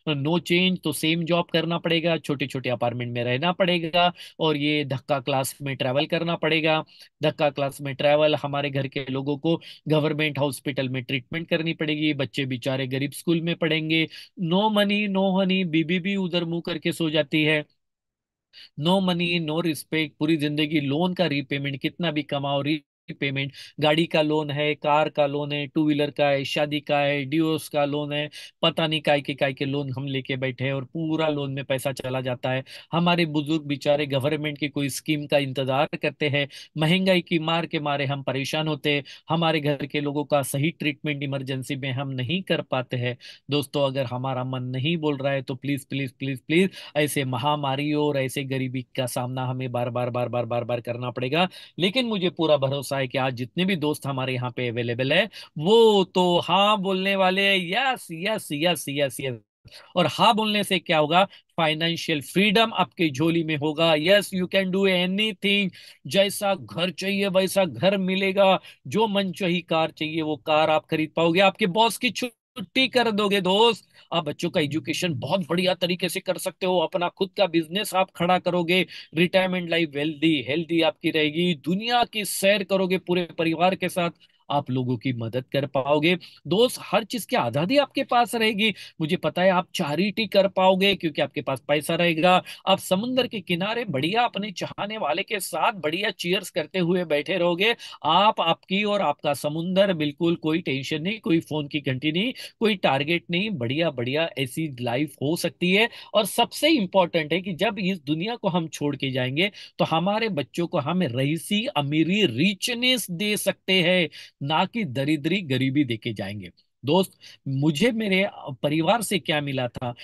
B: नो चेंज तो सेम जॉब करना पड़ेगा, छोटे छोटे अपार्टमेंट में रहना पड़ेगा, और ये धक्का क्लास में ट्रैवल करना पड़ेगा। धक्का क्लास में ट्रैवल, हमारे घर के लोगों को गवर्नमेंट हॉस्पिटल में ट्रीटमेंट करनी पड़ेगी, बच्चे बेचारे गरीब स्कूल में पढ़ेंगे। नो मनी नो हनी, बीबी भी उधर मुंह करके सो जाती है। नो मनी नो रिस्पेक्ट, पूरी जिंदगी लोन का रीपेमेंट, कितना भी कमाओ पेमेंट, गाड़ी का लोन है, कार का लोन है, टू व्हीलर का है, शादी का है, डिवोर्स का लोन है, पता नहीं काय के लोन हम लेके बैठे हैं और पूरा लोन में पैसा चला जाता है। हमारे बुजुर्ग बेचारे गवर्नमेंट की कोई स्कीम का इंतजार करते हैं। महंगाई की मार के मारे हम परेशान होते हैं। हमारे घर के लोगों का सही ट्रीटमेंट इमरजेंसी में हम नहीं कर पाते हैं। दोस्तों, अगर हमारा मन नहीं बोल रहा है तो प्लीज प्लीज प्लीज प्लीज, ऐसे महामारी और ऐसे गरीबी का सामना हमें बार बार बार बार बार बार करना पड़ेगा। लेकिन मुझे पूरा भरोसा है कि आज जितने भी दोस्त हमारे यहाँ पे अवेलेबल है, वो तो हाँ बोलने वाले हैं। Yes yes yes yes yes. और हाँ बोलने से क्या होगा? फाइनेंशियल फ्रीडम आपकी झोली में होगा। Yes, you can do anything. जैसा घर चाहिए वैसा घर मिलेगा। जो मन चाही कार चाहिए वो कार आप खरीद पाओगे। आपके बॉस की छुट्टी कर दोगे दोस्त। आप बच्चों का एजुकेशन बहुत बढ़िया तरीके से कर सकते हो। अपना खुद का बिजनेस आप खड़ा करोगे। रिटायरमेंट लाइफ वेल्दी हेल्दी आपकी रहेगी। दुनिया की सैर करोगे पूरे परिवार के साथ। आप लोगों की मदद कर पाओगे। दोस्त, हर चीज की आजादी आपके पास रहेगी। मुझे पता है आप चैरिटी कर पाओगे क्योंकि आपके पास पैसा रहेगा। आप समुंदर के किनारे बढ़िया अपने चाहने वाले के साथ बढ़िया चीयर्स करते हुए बैठे रहोगे। आप, आपकी और आपका समुंदर, बिल्कुल कोई टेंशन नहीं, कोई फोन की घंटी नहीं, कोई टारगेट नहीं। बढ़िया बढ़िया ऐसी लाइफ हो सकती है। और सबसे इंपॉर्टेंट है कि जब इस दुनिया को हम छोड़ के जाएंगे तो हमारे बच्चों को हम रईसी अमीरी रिचनेस दे सकते हैं, ना कि दरिद्री गरीबी देके जाएंगे। दोस्त, मुझे मेरे परिवार से क्या मिला था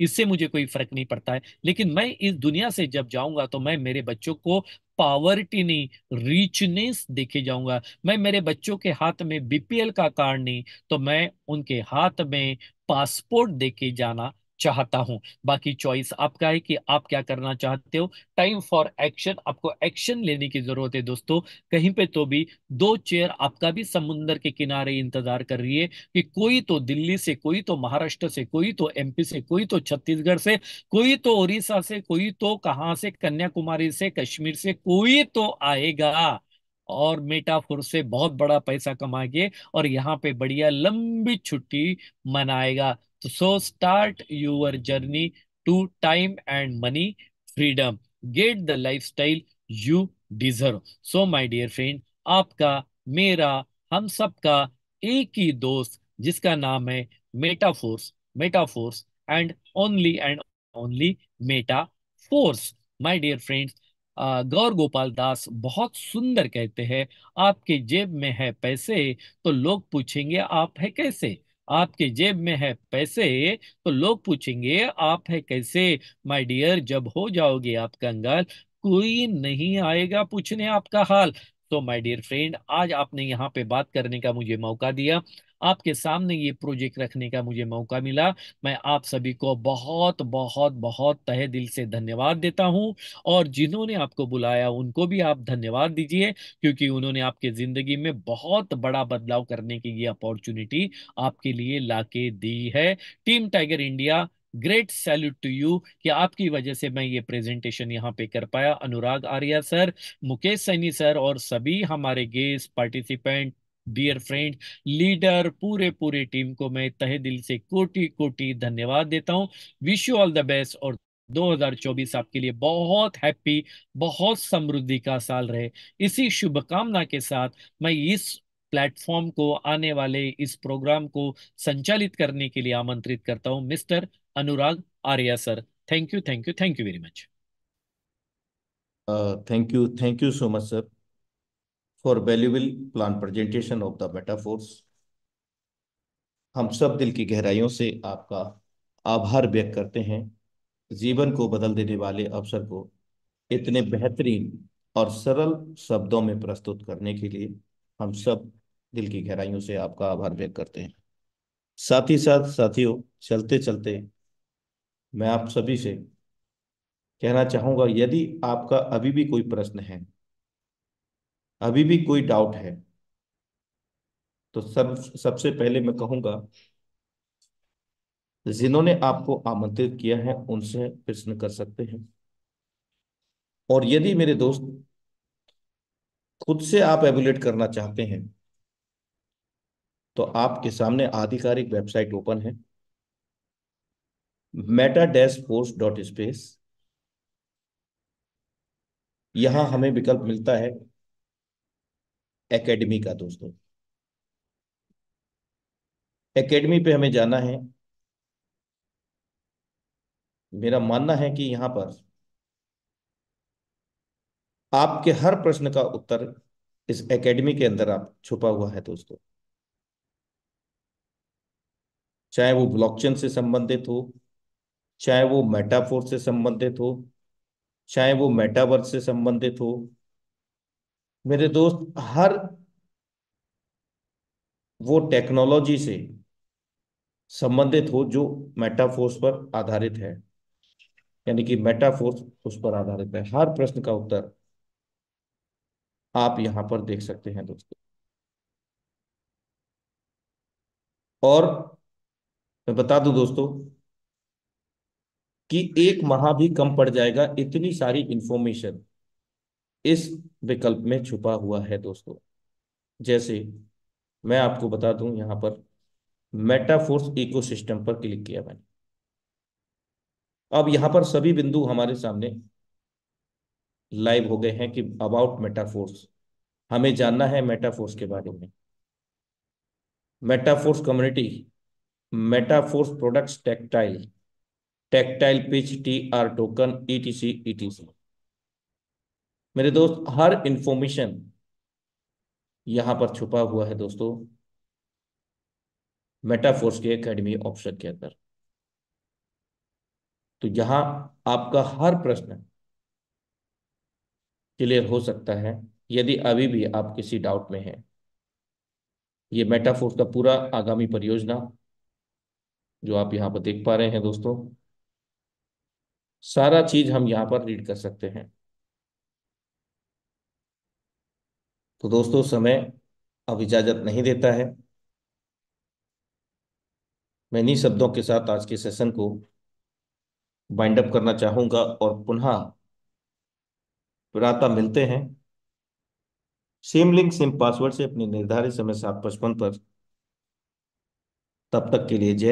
B: इससे मुझे कोई फर्क नहीं पड़ता है। लेकिन मैं इस दुनिया से जब जाऊंगा तो मैं मेरे बच्चों को पावर्टी नहीं, रिचनेस देखे जाऊंगा। मैं मेरे बच्चों के हाथ में बीपीएल का कार्ड नहीं, तो मैं उनके हाथ में पासपोर्ट देके जाना चाहता हूं। बाकी चॉइस आपका है कि आप क्या करना चाहते हो। टाइम फॉर एक्शन, आपको एक्शन लेने की जरूरत है दोस्तों। कहीं पे तो भी दो चेयर आपका भी समुंदर के किनारे इंतजार कर रही है कि कोई तो दिल्ली से, कोई तो महाराष्ट्र से, कोई तो एमपी से, कोई तो छत्तीसगढ़ से, कोई तो उड़ीसा से, कोई तो कहां से, कन्याकुमारी से, कश्मीर से कोई तो आएगा और मेटाफोर से बहुत बड़ा पैसा कमाएंगे और यहाँ पे बढ़िया लंबी छुट्टी मनाएगा। तो so start your journey to time and money freedom. Get the lifestyle you deserve. So my dear friend, आपका, मेरा, हम सबका एक ही दोस्त जिसका नाम है Metaforce. Metaforce and only Metaforce. My dear friends, Gaur Gopal Das बहुत सुंदर कहते हैं, आपके जेब में है पैसे तो लोग पूछेंगे आप है कैसे। आपके जेब में है पैसे तो लोग पूछेंगे आप है कैसे। माय डियर, जब हो जाओगे आप कंगाल, कोई नहीं आएगा पूछने आपका हाल। तो माय डियर फ्रेंड, आज आपने यहाँ पे बात करने का मुझे मौका दिया, आपके सामने ये प्रोजेक्ट रखने का मुझे मौका मिला। मैं आप सभी को बहुत बहुत बहुत तहे दिल से धन्यवाद देता हूँ। और जिन्होंने आपको बुलाया उनको भी आप धन्यवाद दीजिए, क्योंकि उन्होंने आपके जिंदगी में बहुत बड़ा बदलाव करने की ये अपॉर्चुनिटी आपके लिए लाके दी है। Team Tiger India, great salute to you कि आपकी वजह से मैं ये प्रेजेंटेशन यहाँ पे कर पाया। अनुराग आर्या सर, मुकेश सैनी सर और सभी हमारे guest participant, dear friend, leader, पूरे पूरे टीम को मैं तहे दिल से कोटि कोटि धन्यवाद देता हूँ। Wish you all the best और 2024 आपके लिए बहुत हैप्पी, बहुत समृद्धि का साल रहे। इसी शुभकामना के साथ मैं इस प्लेटफॉर्म को, आने वाले इस प्रोग्राम को संचालित करने के लिए आमंत्रित करता हूं mister Anurag Arya sir. Thank you thank you thank you very much.
A: Thank you so much sir for valuable plan presentation of the Metaforce. हम सब दिल की गहराइयों से आपका आभार व्यक्त करते हैं, जीवन को बदल देने वाले अवसर को इतने बेहतरीन और सरल शब्दों में प्रस्तुत करने के लिए हम सब दिल की गहराइयों से आपका आभार व्यक्त करते हैं। साथ ही साथ साथियों, चलते चलते मैं आप सभी से कहना चाहूंगा, यदि आपका अभी भी कोई प्रश्न है, अभी भी कोई डाउट है, तो सबसे पहले मैं कहूंगा, जिन्होंने आपको आमंत्रित किया है उनसे प्रश्न कर सकते हैं। और यदि मेरे दोस्त खुद से आप एमुलेट करना चाहते हैं तो आपके सामने आधिकारिक वेबसाइट ओपन है, Meta dash force dot space. यहाँ हमें विकल्प मिलता है एकेडमी का दोस्तों। एकेडमी पे हमें जाना है। मेरा मानना है कि यहाँ पर आपके हर प्रश्न का उत्तर इस एकेडमी के अंदर आप छुपा हुआ है दोस्तों। चाहे वो ब्लॉकचेन से संबंधित हो, चाहे वो मेटाफोर से संबंधित हो, चाहे वो मेटावर्स से संबंधित हो, मेरे दोस्त, हर वो टेक्नोलॉजी से संबंधित हो जो मेटाफोर्स पर आधारित है, यानी कि मेटाफोर्स उस पर आधारित है, हर प्रश्न का उत्तर आप यहां पर देख सकते हैं दोस्तों। और मैं बता दूं दोस्तों कि एक माह भी कम पड़ जाएगा, इतनी सारी इंफॉर्मेशन इस विकल्प में छुपा हुआ है दोस्तों। जैसे मैं आपको बता दूं, यहां पर मेटाफोर्स इकोसिस्टम पर क्लिक किया मैंने। अब यहां पर सभी बिंदु हमारे सामने लाइव हो गए हैं कि अबाउट मेटाफोर्स, हमें जानना है मेटाफोर्स के बारे में। Metaforce community, Metaforce products, tactile, tactile pitch, T R token, ETC ETC. मेरे दोस्त, हर इंफॉर्मेशन यहां पर छुपा हुआ है दोस्तों, मेटाफोर्स के एकेडमी ऑप्शन के अंदर। तो यहां आपका हर प्रश्न क्लियर हो सकता है। यदि अभी भी आप किसी डाउट में हैं, ये मेटाफोर्स का पूरा आगामी परियोजना जो आप यहाँ पर देख पा रहे हैं दोस्तों, सारा चीज हम यहाँ पर रीड कर सकते हैं। तो दोस्तों, समय अब इजाजत नहीं देता है। मैं इन्हीं शब्दों के साथ आज के सेशन को वाइंड अप करना चाहूंगा और पुनः प्रातः मिलते हैं सेम लिंक सेम पासवर्ड से अपने निर्धारित समय 7:55 पर। तब तक के लिए जय